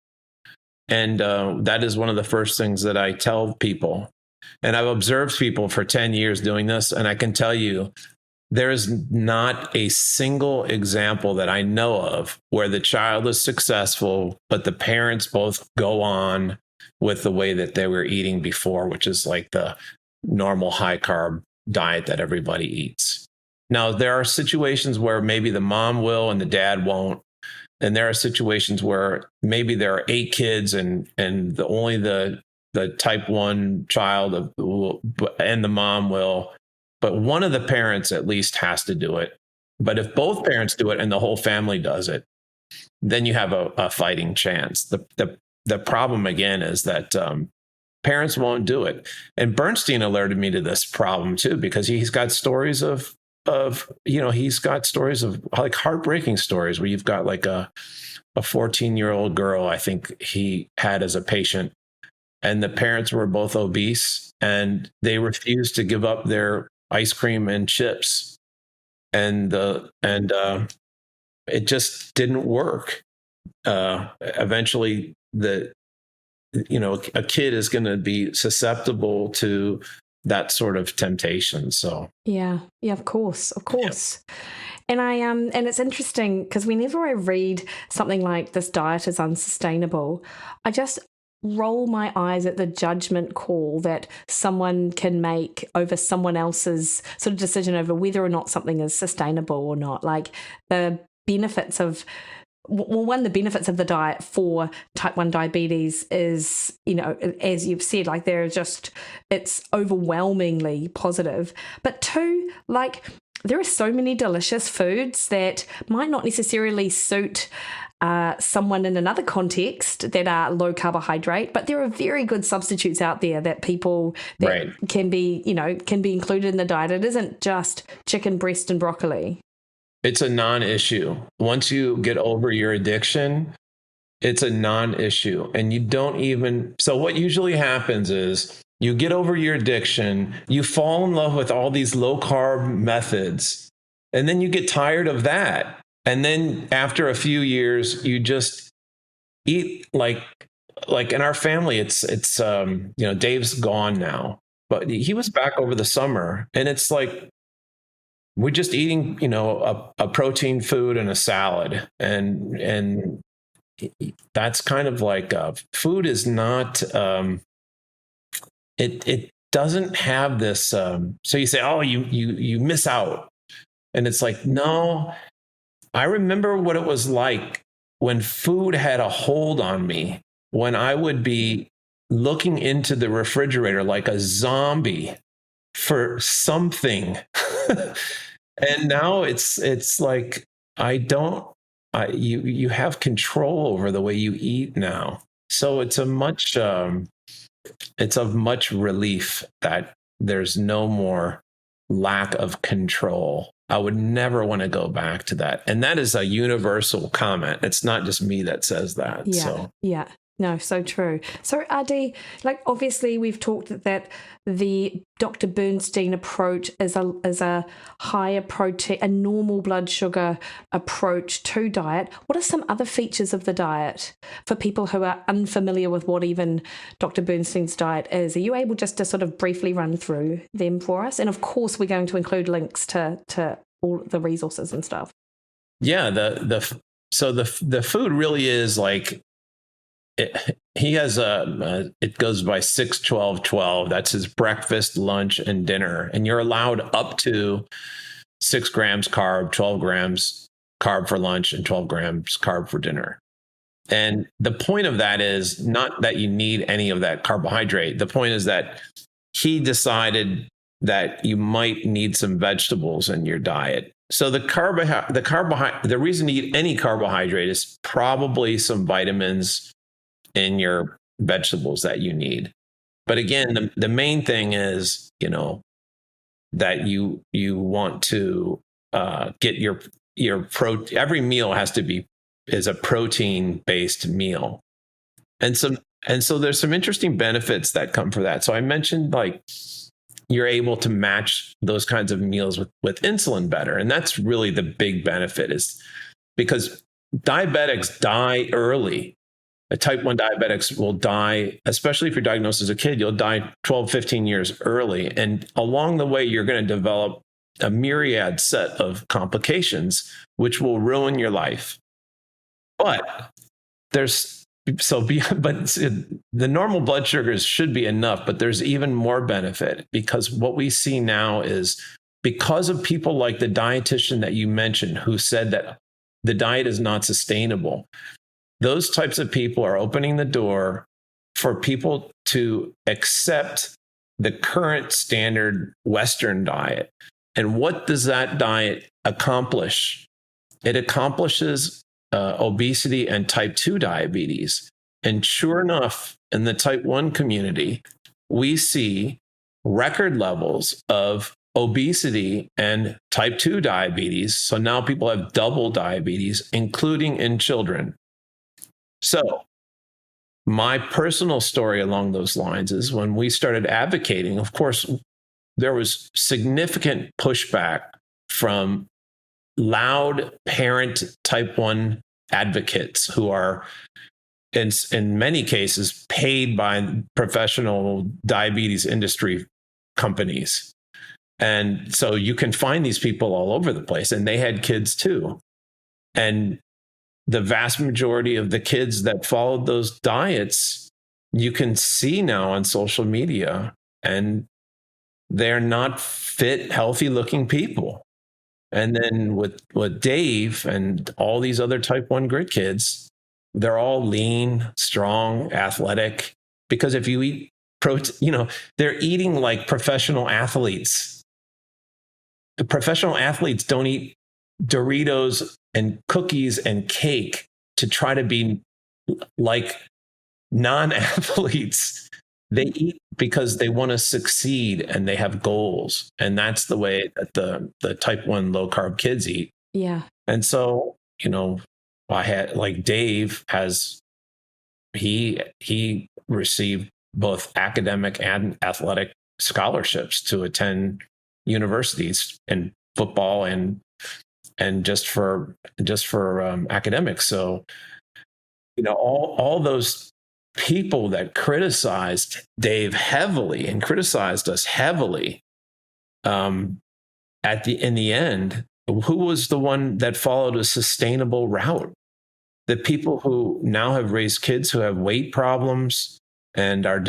And that is one of the first things that I tell people. And I've observed people for 10 years doing this. And I can tell you, there is not a single example that I know of where the child is successful, but the parents both go on with the way that they were eating before, which is like the normal high carb diet that everybody eats. Now, there are situations where maybe the mom will and the dad won't. And there are situations where maybe there are 8 kids and only the type 1 child and the mom will, but one of the parents at least has to do it. But if both parents do it and the whole family does it, then you have a fighting chance. The problem again is that parents won't do it. And Bernstein alerted me to this problem too, because he's got stories of like heartbreaking stories where you've got like a 14-year-old girl, I think he had as a patient, and the parents were both obese and they refused to give up their ice cream and chips. And it just didn't work. Eventually a kid is going to be susceptible to that sort of temptation. So yeah, of course. Yeah. And and it's interesting because whenever I read something like this diet is unsustainable, I just roll my eyes at the judgment call that someone can make over someone else's sort of decision over whether or not something is sustainable or not. Like, the benefits of the benefits of the diet for type 1 diabetes is, as you've said, like, it's overwhelmingly positive. But 2, like, there are so many delicious foods that might not necessarily suit someone in another context that are low carbohydrate, but there are very good substitutes out there that people that can be included in the diet. It isn't just chicken breast and broccoli. It's a non-issue. Once you get over your addiction, it's a non-issue. And you don't even, so what usually happens is you get over your addiction, you fall in love with all these low carb methods, and then you get tired of that. And then after a few years, you just eat like in our family, it's Dave's gone now, but he was back over the summer, and it's like, we're just eating, a protein food and a salad. And that's kind of like, food is not, it doesn't have this, so you say, oh, you miss out. And it's like, no, I remember what it was like when food had a hold on me, when I would be looking into the refrigerator like a zombie for something. And now it's like, you have control over the way you eat now. So it's of much relief that there's no more lack of control. I would never want to go back to that. And that is a universal comment. It's not just me that says that. Yeah. No, so true. So RD, like, obviously we've talked that the Dr. Bernstein approach is a higher protein, a normal blood sugar approach to diet. What are some other features of the diet for people who are unfamiliar with what even Dr. Bernstein's diet is? Are you able just to sort of briefly run through them for us? And of course, we're going to include links to all the resources and stuff. Yeah, the food really is like he has it goes by 6-12-12. That's his breakfast, lunch, and dinner. And you're allowed up to 6 grams carb, 12 grams carb for lunch, and 12 grams carb for dinner. And the point of that is not that you need any of that carbohydrate. The point is that he decided that you might need some vegetables in your diet. So the reason to eat any carbohydrate is probably some vitamins in your vegetables that you need. But again, the main thing is, that you want to get your protein. Every meal is a protein based meal. And so there's some interesting benefits that come for that. So I mentioned like you're able to match those kinds of meals with insulin better. And that's really the big benefit, is because diabetics die early. Type 1 diabetics will die, especially if you're diagnosed as a kid, you'll die 12, 15 years early. And along the way, you're going to develop a myriad set of complications, which will ruin your life. But the normal blood sugars should be enough, but there's even more benefit, because what we see now is because of people like the dietitian that you mentioned, who said that the diet is not sustainable. Those types of people are opening the door for people to accept the current standard Western diet. And what does that diet accomplish? It accomplishes obesity and type 2 diabetes. And sure enough, in the type 1 community, we see record levels of obesity and type 2 diabetes. So now people have double diabetes, including in children. So my personal story along those lines is when we started advocating, of course, there was significant pushback from loud parent type 1 advocates who are in many cases paid by professional diabetes industry companies. And so you can find these people all over the place, and they had kids too. And the vast majority of the kids that followed those diets, you can see now on social media, and they're not fit, healthy looking people. And then with Dave and all these other type 1 grit kids, they're all lean, strong, athletic, because if you eat protein, they're eating like professional athletes. The professional athletes don't eat Doritos and cookies and cake to try to be like non-athletes. They eat because they want to succeed and they have goals. And that's the way that the type 1 low carb kids eat. Yeah. And so, I had like Dave he received both academic and athletic scholarships to attend universities in football and just for academics. So, all those people that criticized Dave heavily and criticized us heavily, in the end, who was the one that followed a sustainable route? The people who now have raised kids who have weight problems and are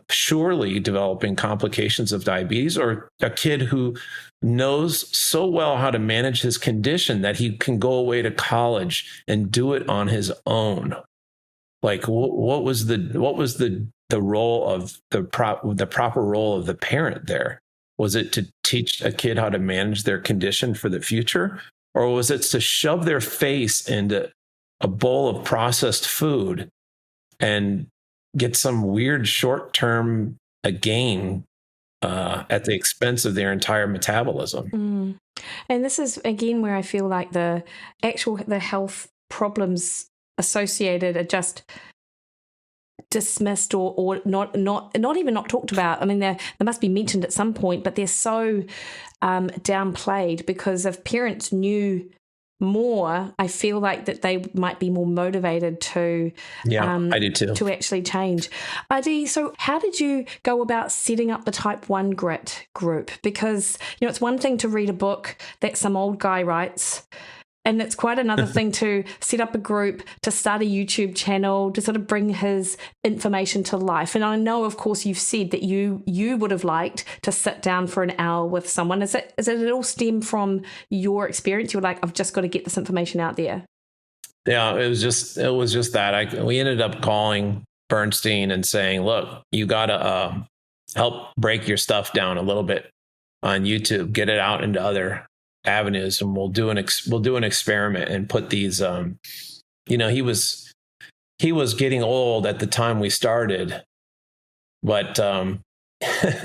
surely developing complications of diabetes, or a kid who knows so well how to manage his condition that he can go away to college and do it on his own. Like, what was the role of the proper role of the parent there? Was it to teach a kid how to manage their condition for the future, or was it to shove their face into a bowl of processed food and get some weird short-term gain at the expense of their entire metabolism? Mm. And this is again where I feel like the health problems associated are just dismissed or not even not talked about. I mean, they must be mentioned at some point, but they're so downplayed, because if parents knew more, I feel like that they might be more motivated to I do too, to actually change. RD, so how did you go about setting up the type 1 grit group? Because it's one thing to read a book that some old guy writes, And it's quite another thing to set up a group, to start a YouTube channel, to sort of bring his information to life. And I know, of course, you've said that you would have liked to sit down for an hour with someone. Is it all stem from your experience? You're like, I've just got to get this information out there. Yeah, it was just that. We ended up calling Bernstein and saying, look, you got to help break your stuff down a little bit on YouTube, get it out into other avenues, and we'll do an experiment and put these he was getting old at the time we started, but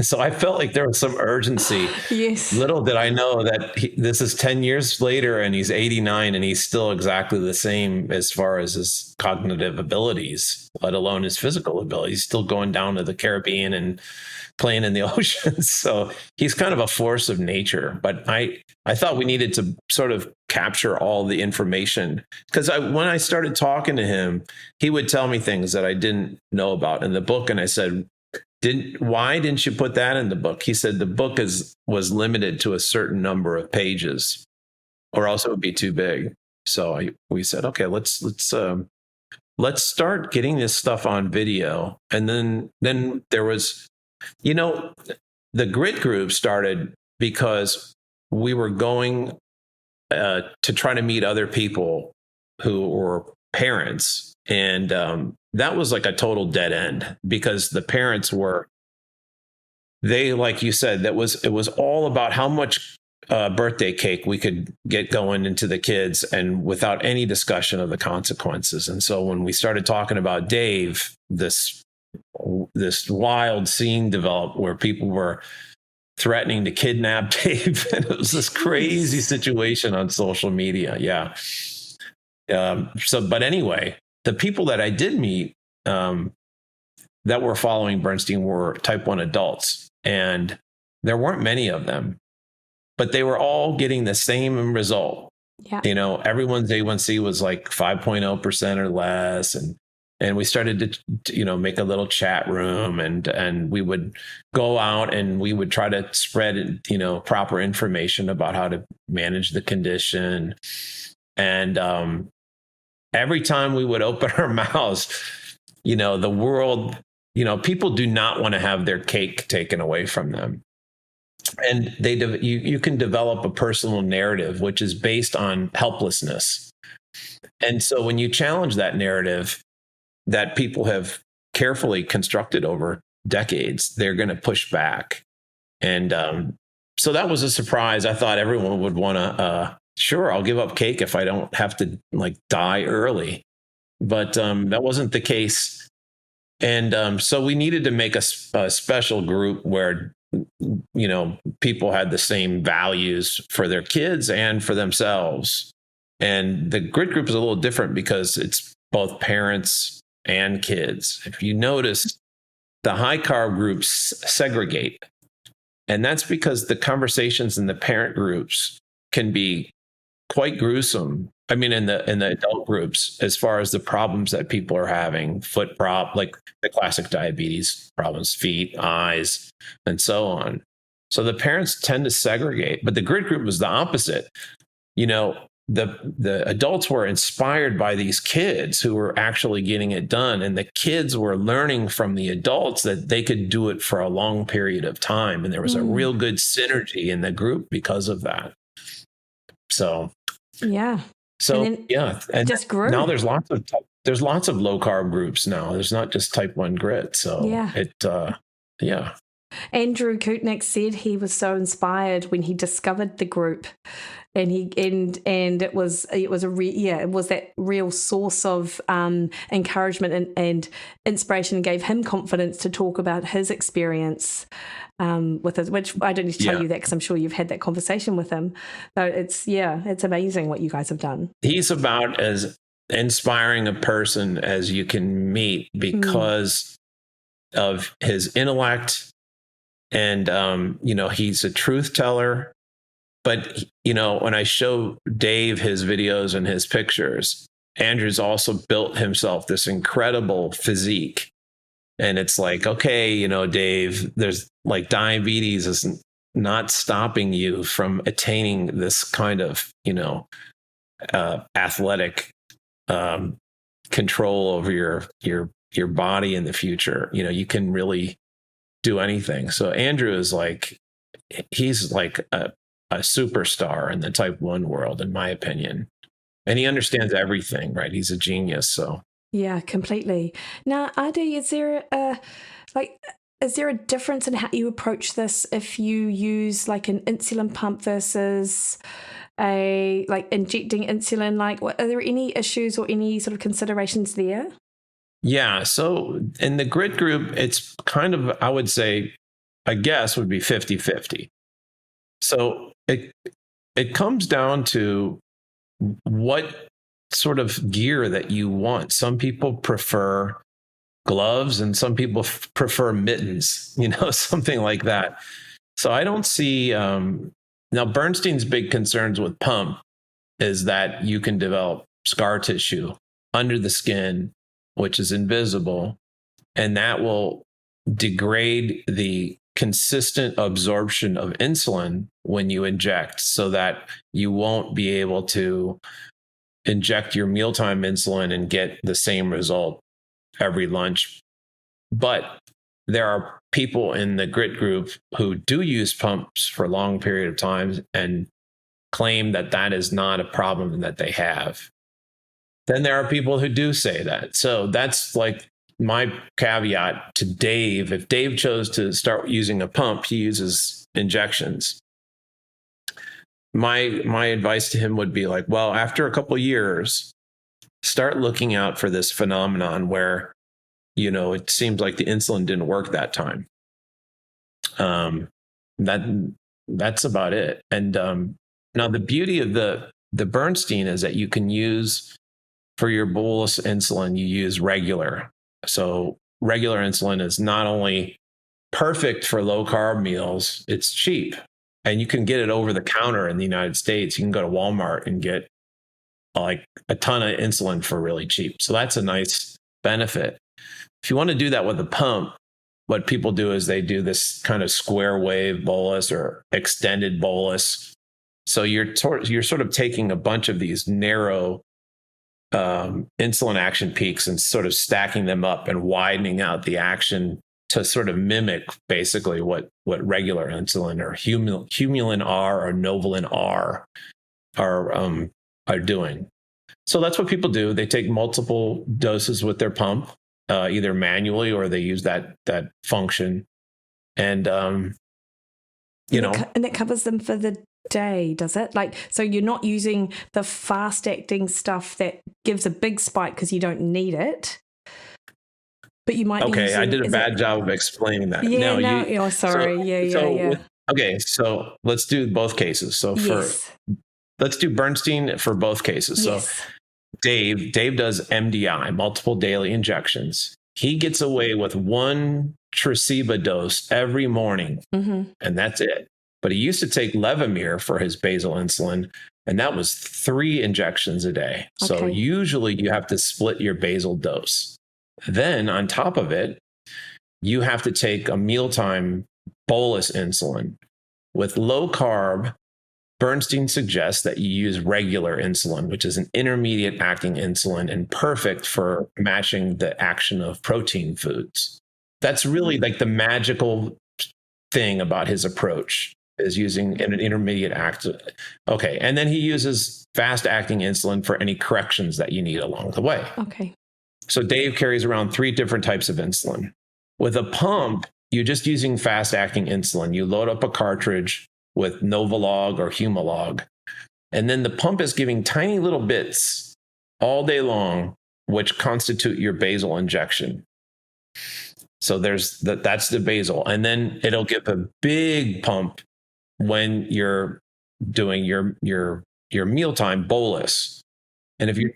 so I felt like there was some urgency. Yes. Little did I know that this is 10 years later and he's 89 and he's still exactly the same as far as his cognitive abilities, let alone his physical abilities. He's still going down to the Caribbean and playing in the ocean. So he's kind of a force of nature. But I thought we needed to sort of capture all the information, because when I started talking to him, he would tell me things that I didn't know about in the book. And I said, why didn't you put that in the book? He said the book was limited to a certain number of pages, or else it would be too big. So we said, okay, let's start getting this stuff on video. And then there was, the grit group started because we were going to try to meet other people who were parents. And that was like a total dead end, because the parents like you said, it was all about how much birthday cake we could get going into the kids, and without any discussion of the consequences. And so when we started talking about Dave, this wild scene developed where people were threatening to kidnap Dave. And it was this crazy situation on social media. Yeah. But anyway, the people that I did meet that were following Bernstein were type 1 adults, and there weren't many of them, but they were all getting the same result. Yeah. Everyone's A1C was like 5.0% or less. And we started to, make a little chat room, and we would go out and we would try to spread, proper information about how to manage the condition. And every time we would open our mouths, the world, people do not want to have their cake taken away from them. And you can develop a personal narrative, which is based on helplessness. And so when you challenge that narrative that people have carefully constructed over decades, they're going to push back. And so that was a surprise. I thought everyone would want to, sure, I'll give up cake if I don't have to die early. But that wasn't the case. And so we needed to make a special group where, people had the same values for their kids and for themselves. And the grit group is a little different because it's both parents and kids. If you notice, the high carb groups segregate. And that's because the conversations in the parent groups can be quite gruesome. I mean, in the adult groups, as far as the problems that people are having, like the classic diabetes problems, feet, eyes, and so on. So the parents tend to segregate, but the grit group was the opposite. The adults were inspired by these kids who were actually getting it done, and the kids were learning from the adults that they could do it for a long period of time. And there was a real good synergy in the group because of that. So, yeah. So, and just grew. Now there's lots of low carb groups now. There's not just type 1 grit. So yeah. Andrew Kutnick said he was so inspired when he discovered the group, and it was that real source of encouragement and inspiration, and gave him confidence to talk about his experience with it, which I don't need to tell you that because I'm sure you've had that conversation with him. So it's amazing what you guys have done. He's about as inspiring a person as you can meet because of his intellect. And, he's a truth teller. But, when I show Dave his videos and his pictures, Andrew's also built himself this incredible physique. And it's like, okay, Dave, there's diabetes is not stopping you from attaining this kind of, athletic control over your body in the future. You know, you can really do anything. So Andrew is like, he's like a superstar in the type 1 world, in my opinion. And he understands everything, right? He's a genius. So yeah, completely. Now, RD, is there a difference in how you approach this if you use like an insulin pump versus injecting insulin? Like, are there any issues or any sort of considerations there? Yeah. So in the grit group, it's kind of, I would say, I guess would be 50-50. So it comes down to what sort of gear that you want. Some people prefer gloves and some people prefer mittens, you know, something like that. So I don't see, now Bernstein's big concerns with pump is that you can develop scar tissue under the skin, which is invisible, and that will degrade the consistent absorption of insulin when you inject, so that you won't be able to inject your mealtime insulin and get the same result every lunch. But there are people in the grit group who do use pumps for a long period of time and claim that that is not a problem that they have. Then there are people who do say that. So that's like my caveat to Dave. If Dave chose to start using a pump, he uses injections. My advice to him would be like, well, after a couple of years, start looking out for this phenomenon where, you know, it seems like the insulin didn't work that time. That's about it. And now the beauty of the Bernstein is that you can use, for your bolus insulin, you use regular. So regular insulin is not only perfect for low carb meals, it's cheap. And you can get it over the counter in the United States. You can go to Walmart and get like a ton of insulin for really cheap. So that's a nice benefit. If you want to do that with a pump, what people do is they do this kind of square wave bolus or extended bolus. So you're sort of taking a bunch of these narrow insulin action peaks and sort of stacking them up and widening out the action to sort of mimic basically what regular insulin or Humulin R or Novolin R are doing. So that's what people do. They take multiple doses with their pump, either manually or they use that function. And, and it covers them for the day, does it? Like, so you're not using the fast acting stuff that gives a big spike because you don't need it. But you might be using, I did a bad job of explaining that. Yeah, sorry. Okay, so let's do both cases. So let's do Bernstein for both cases. Yes. So Dave does MDI, multiple daily injections. He gets away with 1 Tresiba dose every morning, and that's it. But he used to take Levemir for his basal insulin, and that was 3 injections a day. So usually you have to split your basal dose. Then on top of it, you have to take a mealtime bolus insulin. With low carb, Bernstein suggests that you use regular insulin, which is an intermediate acting insulin and perfect for matching the action of protein foods. That's really like the magical thing about his approach, is using an intermediate acting. Okay. And then he uses fast acting insulin for any corrections that you need along the way. Okay. So Dave carries around 3 different types of insulin. With a pump, you're just using fast acting insulin. You load up a cartridge with Novolog or Humalog, and then the pump is giving tiny little bits all day long, which constitute your basal injection. So that's the basal. And then it'll give a big pump when you're doing your mealtime bolus. And if you're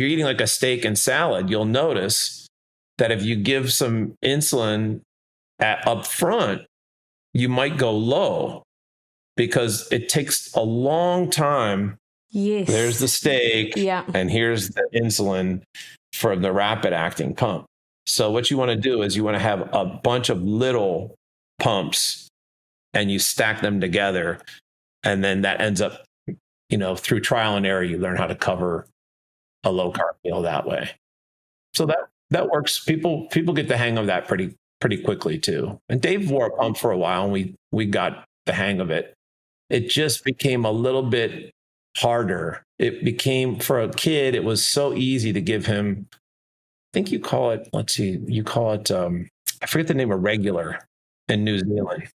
eating like a steak and salad, you'll notice that if you give some insulin up front, you might go low because it takes a long time. Yes. There's the steak, and here's the insulin for the rapid acting pump. So what you want to do is you want to have a bunch of little pumps and you stack them together, and then that ends up through trial and error, you learn how to cover a low carb meal that way. So that works. People get the hang of that pretty quickly too. And Dave wore a pump for a while, and we got the hang of it. It just became a little bit harder. It became, for a kid, it was so easy to give him, I think you call it, I forget the name of regular in New Zealand.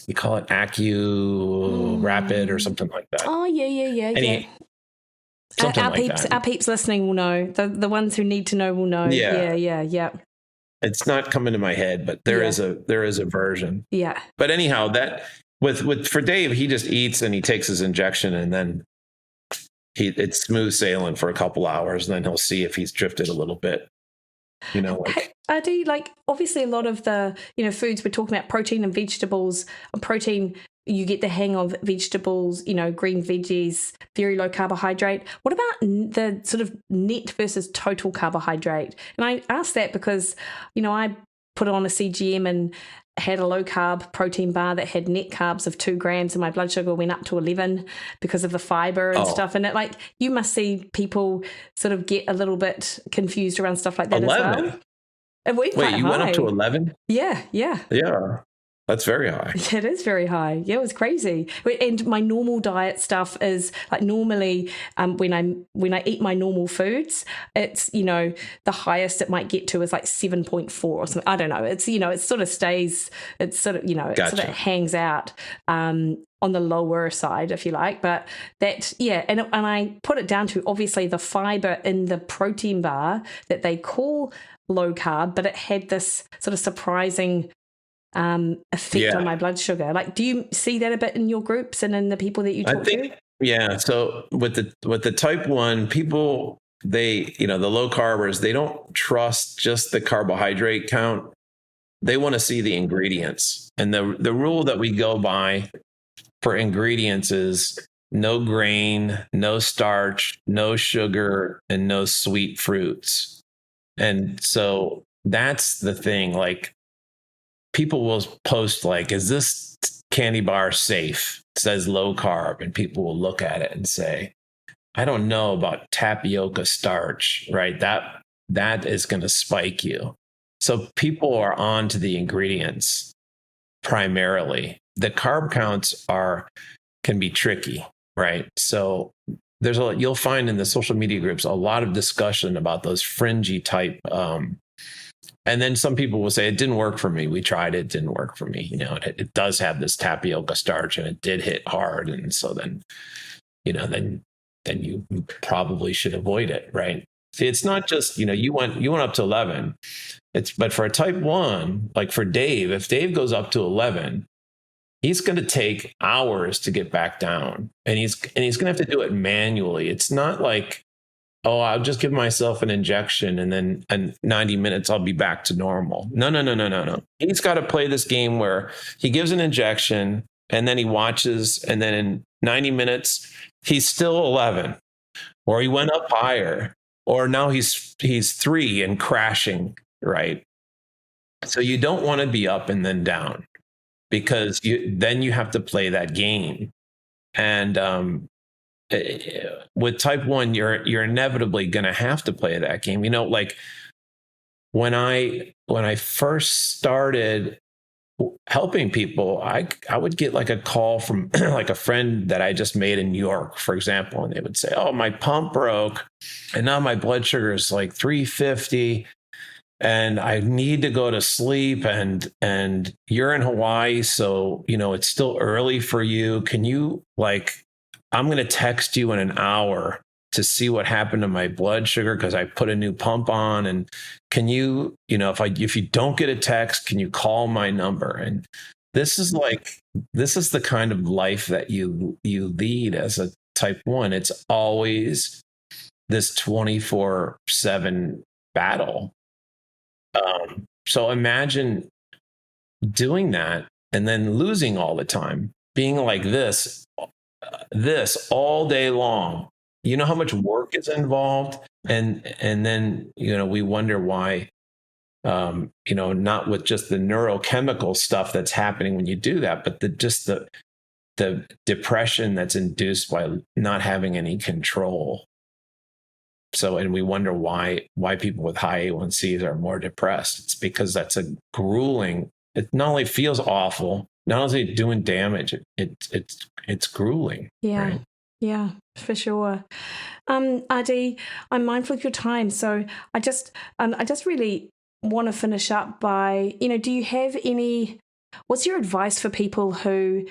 You call it Acu Rapid or something like that. Oh, yeah. Something our like peeps, that. Our peeps listening will know. The ones who need to know will know. Yeah. It's not coming to my head, but there is a version. Yeah. But anyhow, that for Dave, he just eats and he takes his injection, and then it's smooth sailing for a couple hours, and then he'll see if he's drifted a little bit. I do, obviously a lot of the foods we're talking about, protein and vegetables. Protein, you get the hang of vegetables, green veggies, very low carbohydrate. What about the sort of net versus total carbohydrate? And I ask that because I put on a CGM and had a low carb protein bar that had net carbs of 2 grams, and my blood sugar went up to 11 because of the fiber and stuff. And it, you must see people sort of get a little bit confused around stuff like that 11? as well. And Wait, you went up to 11? Yeah. That's very high. It is very high. Yeah, it was crazy. And my normal diet stuff is normally when I eat my normal foods, it's the highest it might get to is 7.4 or something. I don't know. It's it sort of stays. It's sort of it Gotcha. sort of hangs out on the lower side, if you like. But that and I put it down to obviously the fiber in the protein bar that they call low carb, but it had this sort of surprising effect on my blood sugar. Do you see that a bit in your groups and in the people that you talk to? Yeah. So with the type 1 people, they, the low carbers, they don't trust just the carbohydrate count. They want to see the ingredients. And the rule that we go by for ingredients is no grain, no starch, no sugar, and no sweet fruits. And so that's the thing. People will post is this candy bar safe? It says low carb, and people will look at it and say, I don't know about tapioca starch, right? That is going to spike you. So people are on to the ingredients primarily. The carb counts can be tricky, right? So you'll find in the social media groups a lot of discussion about those fringy type. And then some people will say, it didn't work for me. We tried it, it didn't work for me. It does have this tapioca starch, and it did hit hard. And so then you probably should avoid it, right? See, it's not just, you went up to 11. But for a type 1, for Dave, if Dave goes up to 11, he's going to take hours to get back down, and he's going to have to do it manually. It's not I'll just give myself an injection and then in 90 minutes I'll be back to normal. No. He's got to play this game where he gives an injection and then he watches, and then in 90 minutes he's still 11, or he went up higher, or now he's 3 and crashing, right? So you don't want to be up and then down, because then you have to play that game. And with type 1, you're inevitably going to have to play that game. When I first started helping people, I would get a call from a friend that I just made in New York, for example, and they would say, "Oh, my pump broke, and now my blood sugar is 350, and I need to go to sleep, and you're in Hawaii, so it's still early for you. Can you I'm going to text you in an hour to see what happened to my blood sugar, because I put a new pump on. And can you, if you don't get a text, can you call my number?" And this is the kind of life that you lead as a type 1. It's always this 24/7 battle. So imagine doing that and then losing all the time, being like this all day long. You know how much work is involved, and then we wonder why, not with just the neurochemical stuff that's happening when you do that, but the depression that's induced by not having any control. So, and we wonder why people with high A1Cs are more depressed. It's because that's a grueling. It not only feels awful, not only doing damage, it's grueling. Yeah, right? yeah, for sure. RD, I'm mindful of your time, so I just really want to finish up by, do you have what's your advice for people who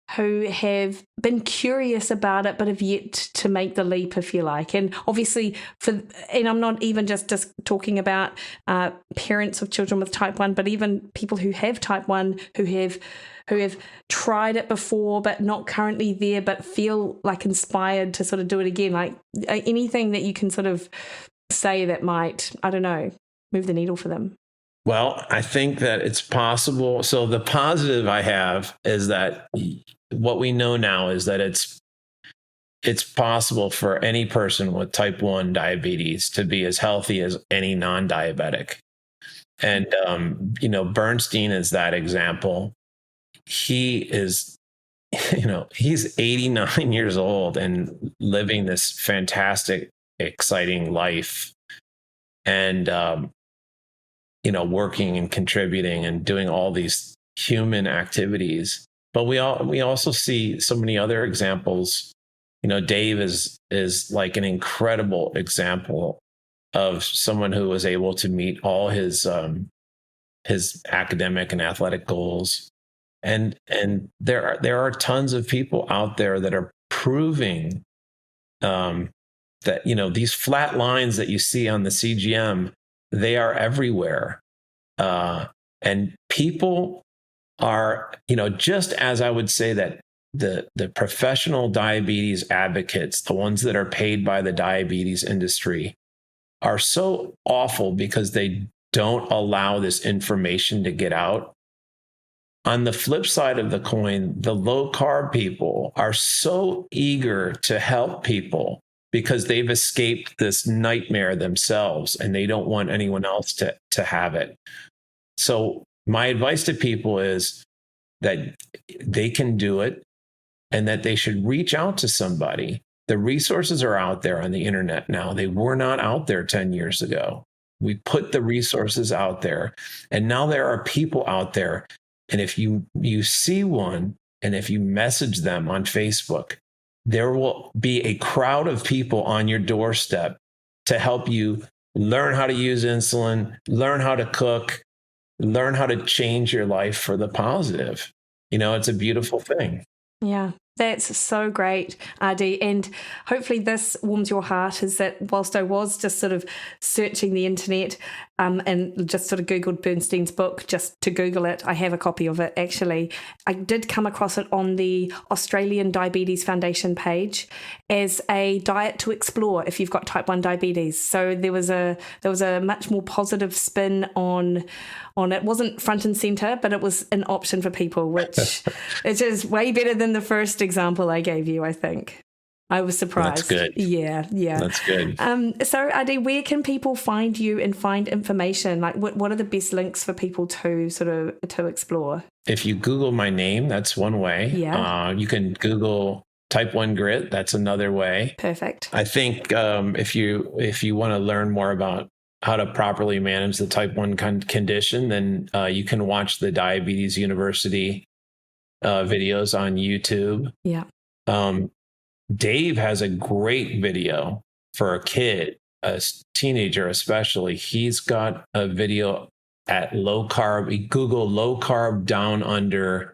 have been curious about it but have yet to make the leap, if you like? And obviously and I'm not even just talking about parents of children with type 1, but even people who have type 1 who have tried it before but not currently there, but feel like inspired to sort of do it again. Like anything that you can sort of say that might, I don't know, move the needle for them. Well, I think that it's possible. So the positive I have is that what we know now is that it's possible for any person with type 1 diabetes to be as healthy as any non-diabetic. And, Bernstein is that example. He is, he's 89 years old and living this fantastic, exciting life. And, working and contributing and doing all these human activities. But we also see so many other examples. Dave is like an incredible example of someone who was able to meet all his academic and athletic goals. And there are tons of people out there that are proving that, these flat lines that you see on the CGM, they are everywhere. And people are, just as I would say that the professional diabetes advocates, the ones that are paid by the diabetes industry, are so awful because they don't allow this information to get out. On the flip side of the coin, the low carb people are so eager to help people because they've escaped this nightmare themselves and they don't want anyone else to have it. So my advice to people is that they can do it and that they should reach out to somebody. The resources are out there on the internet now. They were not out there 10 years ago. We put the resources out there, and now there are people out there. And if you see one, and if you message them on Facebook, there will be a crowd of people on your doorstep to help you learn how to use insulin, learn how to cook, learn how to change your life for the positive. It's a beautiful thing. Yeah, that's so great, RD. And hopefully this warms your heart, is that whilst I was just sort of searching the internet and just sort of Googled Bernstein's book just to Google it, I have a copy of it actually. I did come across it on the Australian Diabetes Foundation page as a diet to explore if you've got type 1 diabetes. So there was a much more positive spin on it. Wasn't front and center, but it was an option for people, which is just way better than the first example I gave you, I think. I was surprised. That's good. Yeah. That's good. So, RD, where can people find you and find information? Like, what are the best links for people to to explore? If you Google my name, that's one way. Yeah. You can Google type 1 grit. That's another way. Perfect. I think if you want to learn more about how to properly manage the type 1 condition, then you can watch the Diabetes University videos on YouTube. Yeah. Dave has a great video for a kid, a teenager especially. He's got a video at low carb. Google low carb down under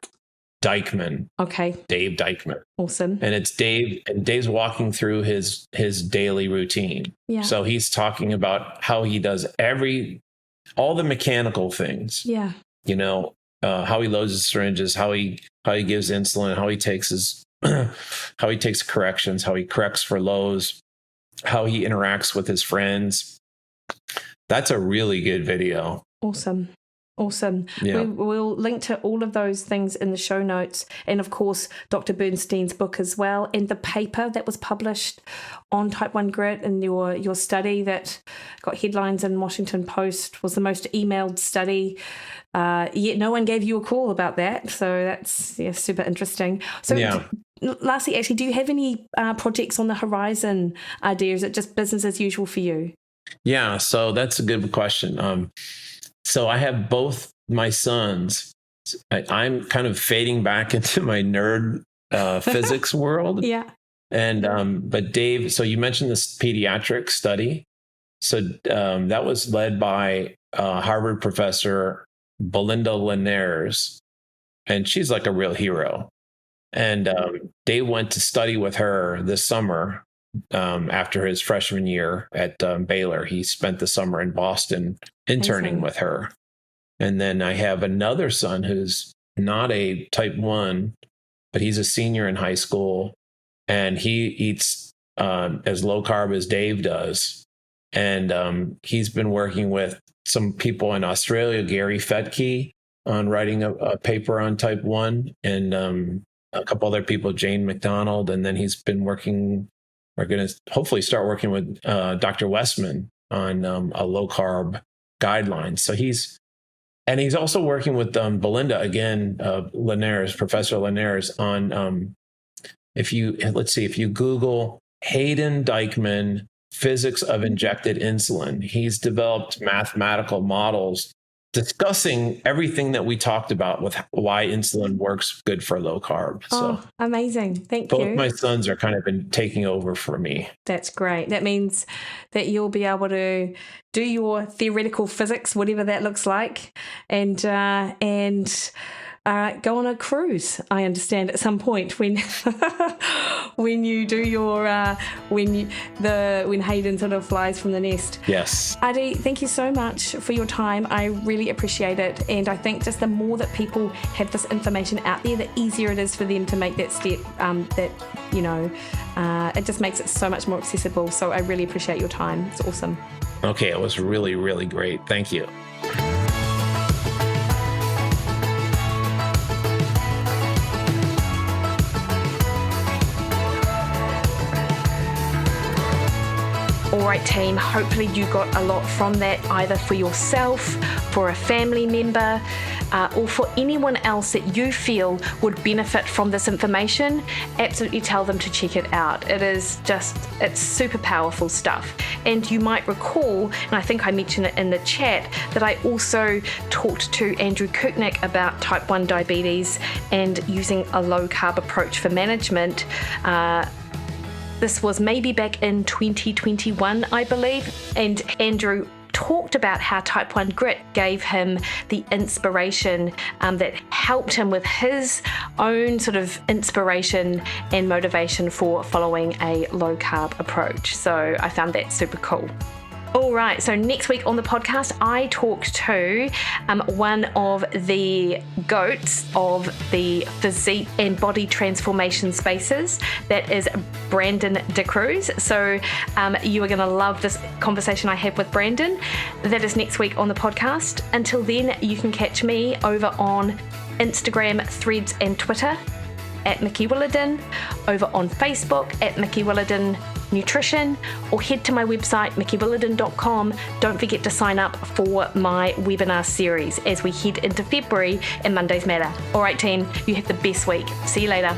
Dikeman. Okay. Dave Dikeman. Awesome. And it's Dave, and Dave's walking through his daily routine. Yeah. So he's talking about how he does all the mechanical things. Yeah. How he loads his syringes, how he gives insulin, how he takes how he takes corrections, how he corrects for lows, how he interacts with his friends. That's a really good video. Awesome. Awesome. Yeah. We'll link to all of those things in the show notes. And of course, Dr. Bernstein's book as well, and the paper that was published on type 1 grit and your study that got headlines in Washington Post was the most emailed study. Yet no one gave you a call about that. So that's super interesting. So lastly, actually, do you have any projects on the horizon, RD, or is it just business as usual for you? Yeah, so that's a good question. So I have both my sons. I'm kind of fading back into my nerd physics world. Yeah. And but Dave, so you mentioned this pediatric study. So that was led by Harvard professor Belinda Linares, and she's like a real hero. And Dave went to study with her this summer after his freshman year at Baylor. He spent the summer in Boston interning with her. And then I have another son who's not a type 1, but he's a senior in high school, and he eats as low carb as Dave does. And he's been working with some people in Australia, Gary Fetke, on writing a paper on type 1, and a couple other people, Jane McDonald. And then he's been working, we're going to hopefully start working with Dr. Westman on a low carb guideline. So he's also working with Belinda again, Linares, Professor Linares, on if you Google Hayden Dikeman, physics of injected insulin, he's developed mathematical models discussing everything that we talked about with why insulin works good for low carb. So amazing. Thank you. Both my sons are kind of been taking over for me. That's great. That means that you'll be able to do your theoretical physics, whatever that looks like, and go on a cruise, I understand, at some point when when you do your when Hayden sort of flies from the nest. Yes. RD, thank you so much for your time. I really appreciate it, and I think just the more that people have this information out there, the easier it is for them to make that step. It just makes it so much more accessible. So I really appreciate your time. It's awesome. Okay, it was really, really great. Thank you. All right, team, hopefully you got a lot from that, either for yourself, for a family member, or for anyone else that you feel would benefit from this information. Absolutely tell them to check it out. It's super powerful stuff. And you might recall, and I think I mentioned it in the chat, that I also talked to Andrew Kuknick about type 1 diabetes and using a low carb approach for management. This was maybe back in 2021, I believe, and Andrew talked about how type 1 grit gave him the inspiration that helped him with his own sort of inspiration and motivation for following a low carb approach. So I found that super cool. All right, so next week on the podcast, I talked to one of the goats of the physique and body transformation spaces. That is Brandon DeCruz. So you are going to love this conversation I had with Brandon. That is next week on the podcast. Until then, you can catch me over on Instagram, Threads, and Twitter at Mikki Williden, over on Facebook at Mikki Williden Nutrition, or head to my website, MikkiWilliden.com. Don't forget to sign up for my webinar series as we head into February and Mondays Matter. All right, team, you have the best week. See you later.